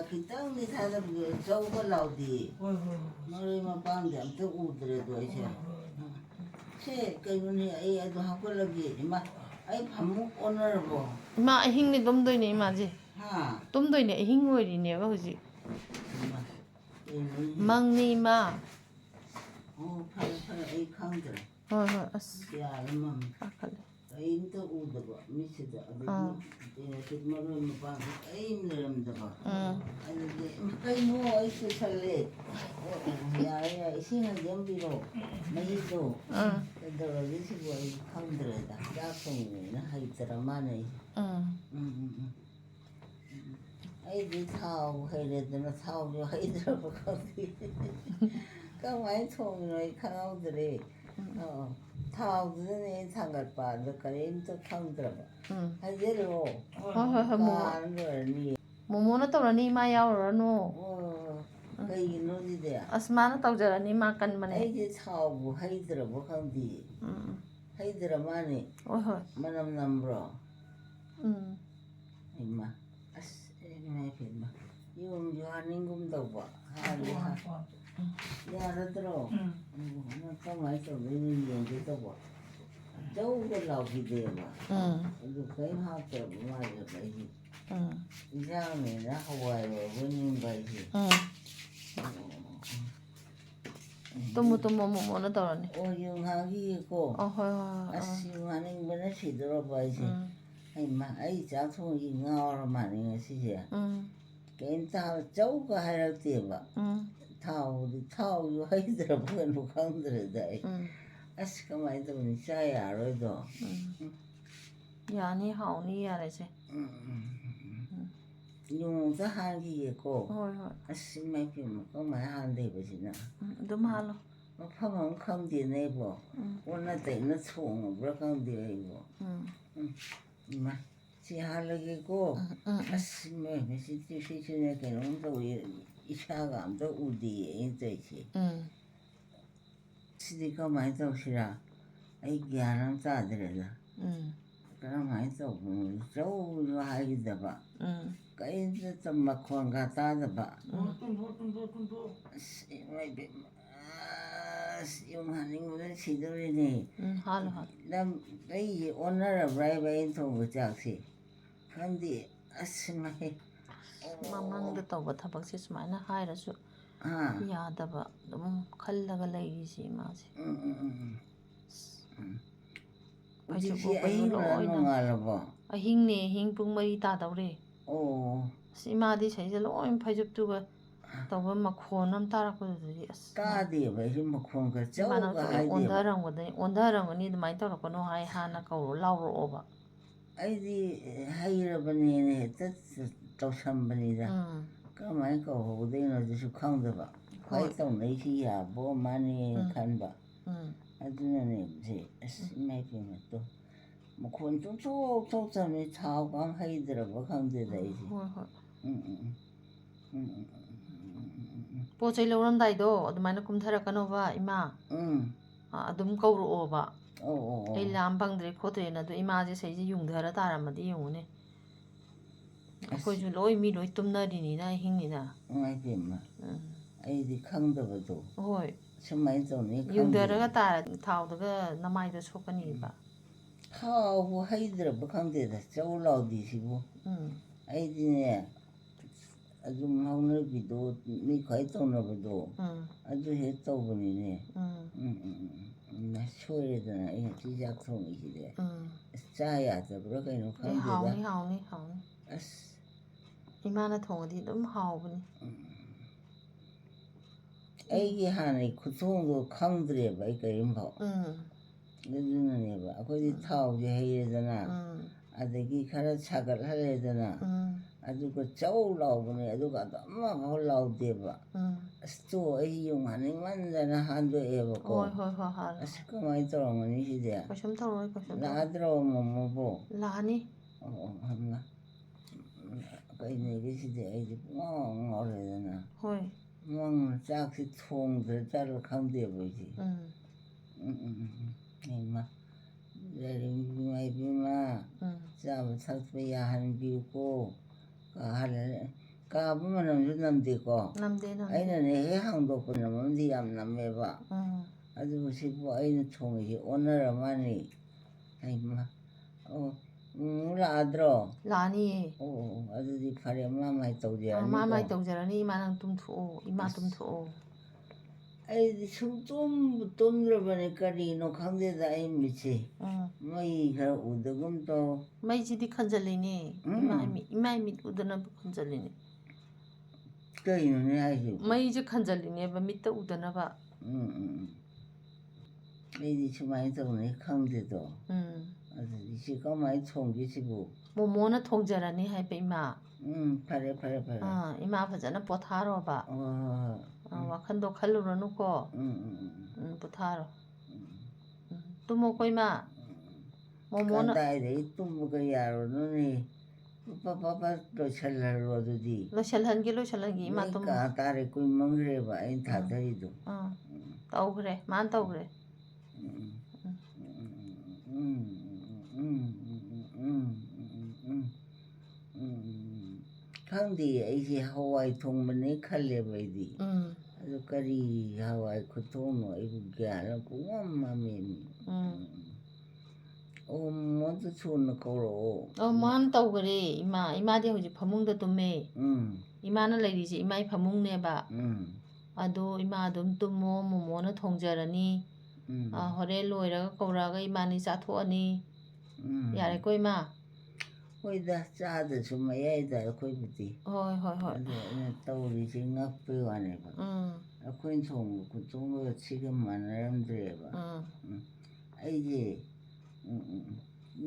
खितंगी थादबगे चौबा लाउदी मरे मपांगे अमते उदरे दो ऐसे से कइबनी आई अदो हाकोलगी इमा आई फमु ओनरबो इमा अहिंगने तुमदोइने इमाजे हा तुमदोइने अहिंग ओइरिनेबा हुजि मंगनी इमा ओ फरे आई खांगदरे ꯍꯣꯏ ꯍꯣꯏ ꯑꯁ ꯌꯥꯔꯝꯃꯝ ꯄꯥꯈꯠꯂꯦ ꯀꯔꯤꯝꯇ ꯎꯗꯕ ꯃꯤꯠꯁꯤꯗ ꯑꯗꯒꯤ ꯃꯔꯣꯏ ꯃꯄꯥꯡꯁꯨ ꯀꯔꯤꯝ ꯂꯩꯔꯝꯗꯕ ꯑꯗꯨꯗꯤ ꯀꯩꯅꯣ ꯑꯩ ꯆꯨꯁꯜꯂꯦ ꯌꯥꯔꯦ ꯌꯥꯔꯦ ꯏꯁꯤꯡ ꯍꯩꯖꯤꯟꯕꯤꯔꯣ ꯃꯍꯤꯗꯣ ꯀꯩꯗꯧꯔꯒꯦ ꯁꯤꯕꯨ ꯑꯩ ꯈꯪꯗ꯭ꯔꯦꯗ ꯆꯥꯛ ꯊꯣꯡꯉꯤꯅꯦꯅ ꯍꯩꯇ꯭ꯔ ꯃꯥꯅ ꯑꯩꯗꯤ ꯊꯥꯎ ꯍꯩꯔꯦꯗꯅ ꯊꯥꯎꯁꯨ ꯍꯩꯇ꯭ꯔꯕ ꯈꯪꯗꯦ ꯀꯃꯥꯏꯅ ꯊꯣꯡꯉꯤꯅꯣ ꯑꯩ ꯈꯪꯍꯧꯗ꯭ꯔꯦ ꯊꯥꯎꯗꯨꯗꯅꯦ ꯑꯩꯅ ꯊꯥꯡꯒꯠꯄ ꯑꯗꯣ ꯀꯔꯤꯝꯇ ꯈꯪꯗ꯭ꯔꯕ ꯍꯩꯖꯤꯜꯂꯣ ꯀꯥꯔ ꯂꯣꯏꯔꯅꯤ ꯃꯣꯃꯣꯅ ꯇꯧꯔꯅꯤ ꯏꯃꯥ ꯌꯥꯎꯔꯨꯔꯅꯨ ꯀꯩꯒꯤꯅꯣ ꯑꯗꯨꯗꯤ ꯑꯁ ꯃꯥꯅ ꯇꯧꯖꯔꯅꯤ ꯃꯥ ꯀꯟꯕꯅꯦ ꯑꯩꯁꯦ ꯊꯥꯎꯕꯨ ꯍꯩꯇ꯭ꯔꯕ ꯈꯪꯗꯦ ꯍꯩꯇ꯭ꯔ ꯃꯥꯅꯤ ꯍꯣꯏ ꯍꯣꯏ ꯃꯅꯝ ꯅꯝꯕ꯭ꯔꯣ ꯏꯃꯥ ꯑꯁ ꯏꯃꯥ ꯏꯄꯦꯝꯃ ꯌꯣꯡꯁꯨ ꯍꯥꯅꯤꯡꯒꯨꯝ ꯇꯧꯕ ꯍꯥꯜꯂꯦ ꯌꯥꯔꯗ꯭ꯔꯣ ꯅꯪ ꯀꯃꯥꯏꯅ ꯇꯧꯗꯣꯏꯅꯣ ꯌꯦꯡꯒꯦ ꯇꯧꯕ ꯖꯧꯒ ꯂꯥꯎꯈꯤꯗꯦꯕ ꯑꯗꯨ ꯀꯔꯤꯝ ꯍꯥꯞꯇ꯭ꯔꯕ ꯃꯥꯜꯂꯦꯕ ꯑꯩꯁꯦ ꯏꯟꯖꯥꯡꯅꯦꯅ ꯍꯋꯥꯏ ꯑꯣꯏꯔꯕꯣꯏ ꯅꯤꯡꯕ ꯑꯩꯁꯦ ꯇꯨꯝꯃꯨ ꯇꯨꯝꯃꯨ ꯃꯣꯃꯣꯅ ꯇꯧꯔꯅꯤ ꯑꯣ ꯌꯨꯡ ꯍꯥꯟꯈꯤꯒꯦꯀꯣ ꯍꯣꯏ ꯍꯣꯏ ꯑꯁ ꯌꯨꯡ ꯍꯥꯟꯅꯤꯡꯕꯅ ꯁꯤꯗꯣꯔꯕ ꯑꯩꯁꯦ ꯑꯩ ꯆꯥꯛ ꯊꯣꯡꯉꯤ ꯉꯥꯎꯔ ꯃꯥꯜꯂꯦ ꯉꯁꯤꯁꯦ ꯀꯩꯝꯇ ꯆꯧꯒ ꯍꯥꯏꯔꯛꯇꯦꯕ ꯊꯥꯎꯁꯨ ꯍꯩꯇ꯭ꯔꯕ ꯀꯩꯅꯣ ꯈꯪꯗ꯭ꯔꯦꯗ ꯑꯩ ꯑꯁ ꯀꯃꯥꯏꯅ ꯇꯧꯅꯤ ꯆꯥ ꯌꯥꯔꯣꯏꯗꯣ ꯌꯥꯅꯤ ꯍꯥꯎꯅꯤ ꯌꯥꯔꯦꯁꯦ ꯌꯣꯡꯇ ꯍꯥꯟꯈꯤꯒꯦꯀꯣ ꯍꯣꯏ ꯍꯣꯏ ꯑꯁ ꯏꯃꯥꯏ ꯄꯦꯝꯃ ꯀꯃꯥꯏꯅ ꯍꯥꯟꯗꯣꯏꯕꯁꯤꯅ ꯑꯗꯨꯝ ꯍꯥꯜꯂꯣ ꯃꯐꯝ ꯑꯃ ꯈꯪꯗꯦꯅꯦ ꯑꯩꯕꯣ ꯑꯣꯟꯅ ꯇꯩꯅ ꯊꯣꯡꯉꯕ꯭ꯔꯥ ꯈꯪꯗꯦ ꯑꯩꯕꯣ ꯏꯃꯥ ꯁꯤ ꯍꯥꯜꯂꯒꯦꯀꯣ ꯑꯁ ꯏꯃꯥꯏ ꯁꯤꯁꯨꯅꯦ ꯀꯩꯅꯣꯝ ꯇꯧꯋꯤ ꯏꯁꯥꯒ ꯑꯝꯇ ꯎꯗꯦ ꯑꯩꯅ ꯇꯧꯔꯤꯁꯦ ꯁꯤꯗꯤ ꯀꯃꯥꯏꯅ ꯇꯧꯁꯤꯔꯥ ꯑꯩ ꯒ꯭ꯌꯥꯟ ꯑꯃ ꯇꯥꯗ꯭ꯔꯦꯗ ꯀꯔꯝꯍꯥꯏꯅ ꯇꯧꯕꯅꯣ ꯆꯧꯁꯨ ꯍꯥꯏꯈꯤꯗꯕ ꯀꯔꯤꯝꯇ ꯃꯈꯣꯟꯒ ꯇꯥꯗꯕ ꯑꯁ ꯏꯃꯥꯏ ꯏꯄꯦꯝꯃ ꯑꯁ ꯌꯨꯡ ꯍꯥꯟꯅꯤꯡꯕꯅ ꯁꯤꯗꯧꯔꯤꯅꯦ ꯍꯥꯜꯂꯣ ꯍꯥꯜꯂꯣ ꯑꯩꯁꯦ ꯑꯣꯟꯅꯔꯕ꯭ꯔꯥ ꯍꯥꯏꯕ ꯑꯩꯅ ꯊꯣꯡꯕ ꯆꯥꯛꯁꯦ ꯈꯪꯗꯦ ꯑꯁ ꯃꯍꯩ ꯃꯃꯥꯡꯗ ꯇꯧꯕ ꯊꯕꯛꯁꯦ ꯁꯨꯃꯥꯏꯅ ꯍꯥꯏꯔꯁꯨ ꯌꯥꯗꯕ ꯑꯗꯨꯝ ꯈꯜꯂꯒ ꯂꯩꯔꯤꯁꯤ ꯃꯥꯁꯦ ꯍꯧꯖꯤꯛꯁꯤ ꯑꯍꯤꯡꯂ ꯅꯣꯡꯉꯥꯜꯂꯕꯣ ꯑꯍꯤꯡꯅꯦ ꯑꯍꯤꯡ ꯄꯨꯡ 4 ꯇꯥꯗꯧꯔꯦ ꯑꯣ ꯑꯁ ꯏꯃꯥꯗꯤ ꯁꯩꯁꯦ ꯂꯣꯏ ꯐꯩꯖꯨꯞꯇꯨꯒ ꯇꯧꯕ ꯃꯈꯣꯟ ꯑꯃ ꯇꯥꯔꯛꯄꯗꯨꯗꯗꯤ ꯑꯁ ꯇꯥꯗꯦꯕ ꯑꯩꯁꯨ ꯃꯈꯣꯟꯒ ꯆꯧꯒ ꯍꯥꯏꯗꯦꯕ ꯑꯣꯟꯊꯔꯝꯒꯅꯤ ꯑꯗꯨꯃꯥꯏꯅ ꯇꯧꯔꯛꯀꯅꯣ ꯍꯥꯏ ꯍꯥꯟꯅ ꯀꯧꯔꯣ ꯂꯥꯎꯔꯛꯑꯣꯕ ꯑꯩꯗꯤ ꯍꯩꯔꯕꯅꯦꯅ ꯍꯦꯛꯇ ꯇꯧꯁꯟꯕꯅꯤꯗ ꯀꯔꯝꯍꯥꯏꯅ ꯀꯧꯍꯧꯗꯣꯏꯅꯣ ꯑꯗꯨꯁꯨ ꯈꯪꯗꯕ ꯈ꯭ꯋꯥꯏ ꯇꯧꯅꯩꯁꯤ ꯌꯥꯕꯣ ꯃꯥꯅꯦꯅ ꯈꯟꯕ ꯑꯗꯨꯅꯅꯦꯕꯁꯦ ꯑꯁ ꯏꯃꯥꯏ ꯄꯦꯝꯃ ꯃꯈꯣꯟ ꯁꯨꯡꯊꯣꯛ ꯊꯣꯛꯇꯕꯅꯤ ꯊꯥꯎꯒ ꯍꯩꯗ꯭ꯔꯕ ꯈꯪꯗꯦꯗ ꯑꯩꯁꯦ ꯄꯣꯠ ꯆꯩ ꯂꯧꯔꯝꯗꯥꯏꯗꯣ ꯑꯗꯨꯃꯥꯏꯅ ꯀꯨꯝꯊꯔꯛꯀꯅꯣꯕ ꯏꯃꯥ ꯑꯗꯨꯝ ꯀꯧꯔꯛꯑꯣꯕ ꯑꯩ ꯂꯥꯝ ꯐꯪꯗ꯭ꯔꯦ ꯈꯣꯠꯇ꯭ꯔꯦꯅ ꯑꯗꯣ ꯏꯃꯥꯁꯦ ꯁꯩꯁꯦ ꯌꯨꯡꯊꯔ ꯇꯥꯔꯝꯃꯗꯤ ꯌꯦꯡꯉꯨꯅꯦ ꯑꯩꯈꯣꯏꯁꯨ ꯃꯤ ꯂꯣꯏ ꯇꯨꯝꯅꯔꯤꯅꯤꯅ ꯑꯍꯤꯡꯅꯤꯅ ꯏꯃꯥꯏ ꯄꯦꯝꯃ ꯑꯩꯗꯤ ꯈꯪꯗꯕꯗꯣ ꯍꯣꯏ ꯁꯨꯃꯥꯏꯅ ꯇꯧꯅꯤ ꯌꯨꯡꯊꯔꯒ ꯇꯥꯔꯗꯤ ꯊꯥꯎꯗꯨꯒ ꯅꯃꯥꯏꯗꯣ ꯁꯣꯛꯀꯅꯤꯕ ꯊꯥꯎꯕꯨ ꯍꯩꯗ꯭ꯔꯕ ꯈꯪꯗꯦꯗ ꯆꯧ ꯂꯥꯎꯗꯤꯁꯤꯕꯨ ꯑꯩꯗꯤꯅꯦ ꯑꯗꯨꯝ ꯍꯧꯅꯕꯤꯗꯣ ꯃꯤ ꯈ꯭ꯋꯥꯏ ꯇꯧꯅꯕꯗꯣ ꯑꯗꯨ ꯍꯦꯛ ꯇꯧꯕꯅꯤꯅꯦ ꯁꯣꯏꯔꯦꯗꯅ ꯑꯩ ꯉꯁꯤ ꯆꯥꯛ ꯊꯣꯡꯉꯤꯁꯤꯗꯤ ꯑꯁ ꯆꯥ ꯌꯥꯗꯕ꯭ꯔꯥ ꯀꯩꯅꯣ ꯈꯪꯗꯦꯗ ꯍꯥꯎꯅꯤ ꯑꯁ ꯏꯃꯥꯅ ꯊꯣꯡꯉꯗꯤ ꯑꯗꯨꯝ ꯍꯥꯎꯕꯅꯤ ꯑꯩꯒꯤ ꯍꯥꯟꯅꯒꯤ ꯈꯨꯊꯣꯡꯗꯣ ꯈꯪꯗ꯭ꯔꯦꯕ ꯑꯩ ꯀꯔꯤꯝꯐꯥꯎ ꯑꯗꯨꯅꯅꯦꯕ ꯑꯩꯈꯣꯏꯗꯤ ꯊꯥꯎꯁꯦ ꯍꯩꯔꯦꯗꯅ ꯑꯗꯒꯤ ꯈꯔ ꯁꯥꯒꯠꯍꯜꯂꯦꯗꯅ ꯑꯗꯨꯒ ꯆꯧ ꯂꯥꯎꯕꯅꯦ ꯑꯗꯨꯒ ꯑꯃꯐꯥꯎ ꯂꯥꯎꯗꯦꯕ ꯑꯁ ꯑꯩ ꯌꯨꯡ ꯍꯥꯟꯅꯤꯡꯃꯟꯗꯅ ꯍꯥꯟꯗꯣꯛꯑꯦꯕꯀꯣ ꯑꯁ ꯀꯃꯥꯏꯅ ꯇꯧꯔꯝꯒꯅꯤ ꯁꯤꯗꯤ ꯀꯩꯁꯨꯝ ꯇꯧꯔꯣꯏ ꯂꯥꯛꯑꯗ꯭ꯔꯣ ꯃꯣꯃꯣꯕꯨ ꯂꯥꯛꯑꯅꯤ ꯀꯩꯅꯦꯒꯦ ꯁꯤꯗꯤ ꯑꯩꯗꯤ ꯄꯨꯡꯉꯥꯎ ꯉꯥꯎꯔꯦꯗꯅ ꯍꯣꯏ ꯆꯥꯛꯁꯤ ꯊꯣꯡꯗ꯭ꯔꯖꯥꯠꯂ ꯈꯪꯗꯦꯕ ꯑꯩꯁꯦ ꯏꯃꯥ ꯏꯃꯥ ꯏꯕꯦꯝꯃ ꯆꯥꯕ ꯊꯛꯄ ꯌꯥꯍꯟꯕꯤꯌꯨꯀꯣ ꯀꯥꯕ ꯃꯅꯝꯁꯨ ꯅꯝꯗꯦꯀꯣ ꯑꯩꯅꯅꯦ ꯍꯦꯛ ꯍꯥꯡꯗꯣꯛꯄ ꯃꯅꯝꯗꯤ ꯌꯥꯝ ꯅꯝꯃꯦꯕ ꯑꯗꯨꯕꯨ ꯁꯤꯕꯨ ꯑꯩꯅ ꯊꯣꯡꯉꯤꯁꯤ ꯑꯣꯟꯅꯔ ꯃꯥꯅꯤ ꯏꯃꯥ ꯂꯥꯛꯑꯗ꯭ꯔꯣ ꯂꯥꯛꯑꯅꯤꯌꯦ ꯑꯗꯨꯗꯤ ꯐꯔꯦ ꯃꯥꯏ ꯇꯧꯖꯔꯅꯤ ꯃꯥꯏ ꯇꯧꯖꯔꯅꯤ ꯏꯃꯥ ꯅꯪ ꯇꯨꯝꯊꯣꯛꯑꯣ ꯏꯃꯥ ꯇꯨꯝꯊꯣꯛꯑꯣ ꯑꯩꯗꯤ ꯁꯨꯡꯇꯨꯝꯕꯨ ꯇꯨꯝꯗ꯭ꯔꯕꯅꯤ ꯀꯔꯤꯅꯣ ꯈꯪꯗꯦꯗ ꯑꯩ ꯃꯤꯠꯁꯦ ꯃꯩ ꯈꯔ ꯎꯗꯒꯨꯝ ꯇꯧ ꯃꯩꯁꯤꯗꯤ ꯈꯟꯖꯜꯂꯤꯅꯦ 이마이 ꯃꯤꯠ 우ꯗꯅꯕ ꯈꯟꯖꯜꯂꯤꯅꯦ ꯀꯩꯅꯣꯅꯦ ꯍꯥꯏꯁꯤꯕꯣ ꯃꯩꯁꯦ ꯈꯟꯖꯜꯂꯤꯅꯦꯕ ꯃꯤꯠꯇ ꯎꯗꯅꯕ ꯑꯩꯗꯤ ꯁꯨꯃꯥꯏꯅ ꯇꯧꯅꯤ ꯈꯪꯗꯦꯗꯣ ꯑꯗꯨꯗꯤ ꯁꯤ ꯀꯃꯥꯏꯅ ꯊꯣꯡꯒꯦ ꯁꯤꯕꯨ 모모는 통제라니 하이베 이마 ꯐꯔꯦ ꯐꯔꯦ ꯐꯔꯦ 이마ꯐꯖꯅ ꯄꯣꯊꯥꯔꯣꯕ 와칸도 칼루러놓고 포ꯊꯥꯔꯣ ꯇꯨꯝꯃꯣꯀꯣ ꯏꯃꯥ 모모는 ꯀꯗꯥꯏꯗꯒꯤ ꯇꯨꯝꯕꯒ ꯌꯥꯔꯣꯅꯣꯅꯦ ꯄꯄ ꯂꯣꯏꯁꯜꯍꯜꯂꯣ ꯑꯗꯨꯗꯤ ꯂꯣꯏꯁꯜꯍꯟꯒꯦ 이마 ꯇꯨꯝꯃꯣ ꯀꯥ ꯇꯥꯔꯦ ꯀꯨꯏꯃꯟꯈ꯭ꯔꯦꯕ ꯑꯩꯅ ꯊꯥꯗꯔꯤꯗꯣ ꯇꯧꯈ꯭ꯔꯦ ꯃꯥꯅ ꯇꯧꯈ꯭ꯔꯦ ꯈꯪꯗꯦ ꯑꯩꯁꯦ ꯍꯋꯥꯏ ꯊꯣꯡꯕꯅꯦ ꯈꯜꯂꯦꯕ ꯑꯩꯗꯤ ꯑꯗꯨ ꯀꯔꯤ ꯍꯋꯥꯏ ꯈꯨꯊꯣꯡꯅꯣ ꯑꯩꯕꯨ ꯒ꯭ꯌꯥꯟ ꯄꯨꯡꯃꯝ ꯃꯝꯃꯦꯃꯤ ꯑꯣ ꯃꯉꯣꯟꯗ ꯊꯨꯅ ꯀꯧꯔꯛꯑꯣ ꯃꯥꯅ ꯇꯧꯈ꯭ꯔꯦ 이마디 ꯍꯧꯖꯤꯛ ꯐꯃꯨꯡꯗ ꯇꯨꯝꯃꯦ 이마ꯅ ꯂꯩꯔꯤꯁꯦ 이마의 ꯐꯃꯨꯡꯅꯦꯕ ꯑꯗꯣ 이마 ꯑꯗꯨꯝ ꯇꯨꯝꯃꯣ 모모는 통제라니 호레 로이라가 거라가 이마니 짜토아니 야래꼬 이마 ꯍꯣꯏꯗ ꯆꯥꯗꯁꯨ ꯃꯌꯥꯏꯗ ꯑꯩꯈꯣꯏꯕꯨꯗꯤ ꯍꯣꯏ ꯑꯗꯣ ꯑꯩꯅ ꯇꯧꯔꯤꯁꯦ ꯉꯛꯄꯩ ꯋꯥꯅꯦꯕ ꯑꯩꯈꯣꯏꯅ ꯊꯣꯡꯕ ꯈꯨꯊꯣꯡꯒ ꯁꯤꯒ ꯃꯥꯟꯅꯔꯝꯗ꯭ꯔꯦꯕ ꯑꯩꯁꯦ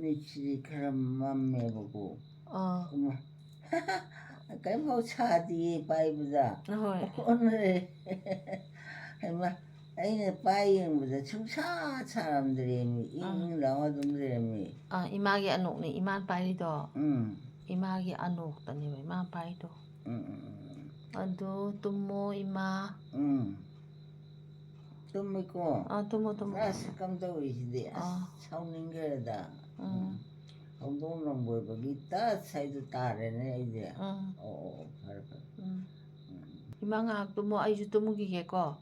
ꯃꯤꯠꯁꯤꯗꯤ ꯈꯔ ꯃꯝꯃꯦꯕꯀꯣ ꯀꯔꯤꯝꯐꯥꯎ ꯁꯥꯗꯤꯌꯦ ꯄꯥꯏꯕꯗ ꯑꯣꯟꯅꯔꯦ ꯍꯩꯃꯥ ꯑꯩꯅ ꯄꯥꯏ ꯌꯦꯡꯕꯗ ꯁꯨꯡꯁꯥ ꯁꯥꯔꯝꯗ꯭ꯔꯦꯃꯤ ꯏꯪ ꯂꯥꯎ ꯑꯗꯨꯝ ꯂꯩꯔꯝꯃꯤ 이마ꯒꯤ ꯑꯅꯣꯛꯅꯦ 이마 ꯄꯥꯏꯔꯤꯗꯣ 이마ꯒꯤ ꯑꯅꯣꯛꯇꯅꯦꯕ 이마 ꯄꯥꯏꯔꯤꯗꯣ ꯑꯗꯣ ꯇꯨꯝꯃꯣ 이마 ꯇꯨꯝꯃꯤꯀꯣ ꯇꯨꯝꯃꯣ ꯑꯁ ꯀꯝꯗꯧꯔꯤꯁꯤꯗꯤ ꯑꯁ ꯁꯥꯎꯅꯤꯡꯈ꯭ꯔꯦꯗ ꯍꯧꯗꯣꯡ ꯂꯝꯕꯣꯏꯕꯒꯤ ꯇꯁ ꯍꯥꯏꯗꯨ ꯇꯥꯔꯦꯅꯦ ꯑꯩꯗꯤ ꯑꯣ ꯐꯔꯦ ꯐꯔꯦ 이마 ꯉꯥꯏꯍꯥꯛ ꯇꯨꯝꯃꯣ ꯑꯩꯁꯨ ꯇꯨꯝꯃꯨꯈꯤꯒꯦꯀꯣ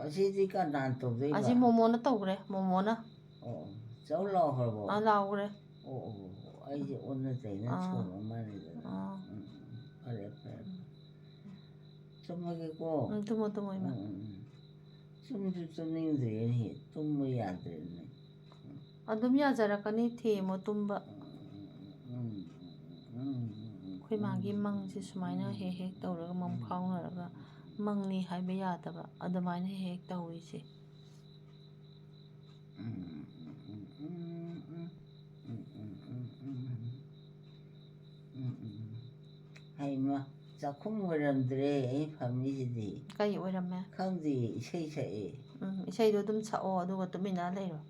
ꯑꯁꯤꯗꯤ ꯀꯅꯥꯅ ꯇꯧꯗꯣꯏꯕ ꯑꯁꯤ 모모ꯅ ꯇꯧꯈ꯭ꯔꯦ 모모ꯅ ꯆꯧ ꯂꯥꯎꯈ꯭ꯔꯕꯣ ꯂꯥꯎꯈ꯭ꯔꯦ ꯑꯣ ꯑꯩꯁꯦ ꯑꯣꯟꯅ ꯇꯩꯅ ꯊꯣꯡꯉ ꯃꯥꯜꯂꯦꯗꯅ ꯐꯔꯦ ꯐꯔꯦ ꯇꯨꯝꯃꯒꯦꯀꯣ ꯇꯨꯝꯃꯣ 이마 ꯇꯨꯝꯁꯨ ꯇꯨꯝꯅꯤꯡꯗ꯭ꯔꯦꯅꯦ ꯇꯨꯝꯕ ꯌꯥꯗ꯭ꯔꯦꯅꯦ ꯑꯗꯨꯝ ꯌꯥꯖꯔꯛꯀꯅꯤ ꯊꯦꯝꯃꯣ ꯇꯨꯝꯕ ꯑꯩꯈꯣꯏ ꯃꯥꯒꯤ ꯃꯪꯁꯦ ꯁꯨꯃꯥꯏꯅ ꯍꯦꯛ ꯍꯦꯛ ꯇꯧꯔꯒ ꯃꯪ ꯐꯥꯎꯅꯔꯒ ꯃꯪꯅꯤ ꯍꯥꯏꯕ ꯌꯥꯗꯕ ꯑꯗꯨꯃꯥꯏꯅ ꯍꯦꯛ ꯍꯦꯛ ꯇꯧꯔꯤꯁꯦ ꯍꯩꯃꯥ ꯆꯥꯛꯈꯨꯝ ꯑꯣꯏꯔꯝꯗ꯭ꯔꯦ ꯑꯩ ꯐꯝꯃꯤꯁꯤꯗꯤ ꯀꯩ ꯑꯣꯏꯔꯝꯃꯦ ꯈꯪꯗꯦ ꯏꯁꯩ ꯁꯛꯑꯦ ꯏꯁꯩꯗꯣ ꯑꯗꯨꯝ ꯁꯛꯑꯣ ꯑꯗꯨꯒ ꯇꯨꯃꯤꯟꯅ ꯂꯩꯔꯣ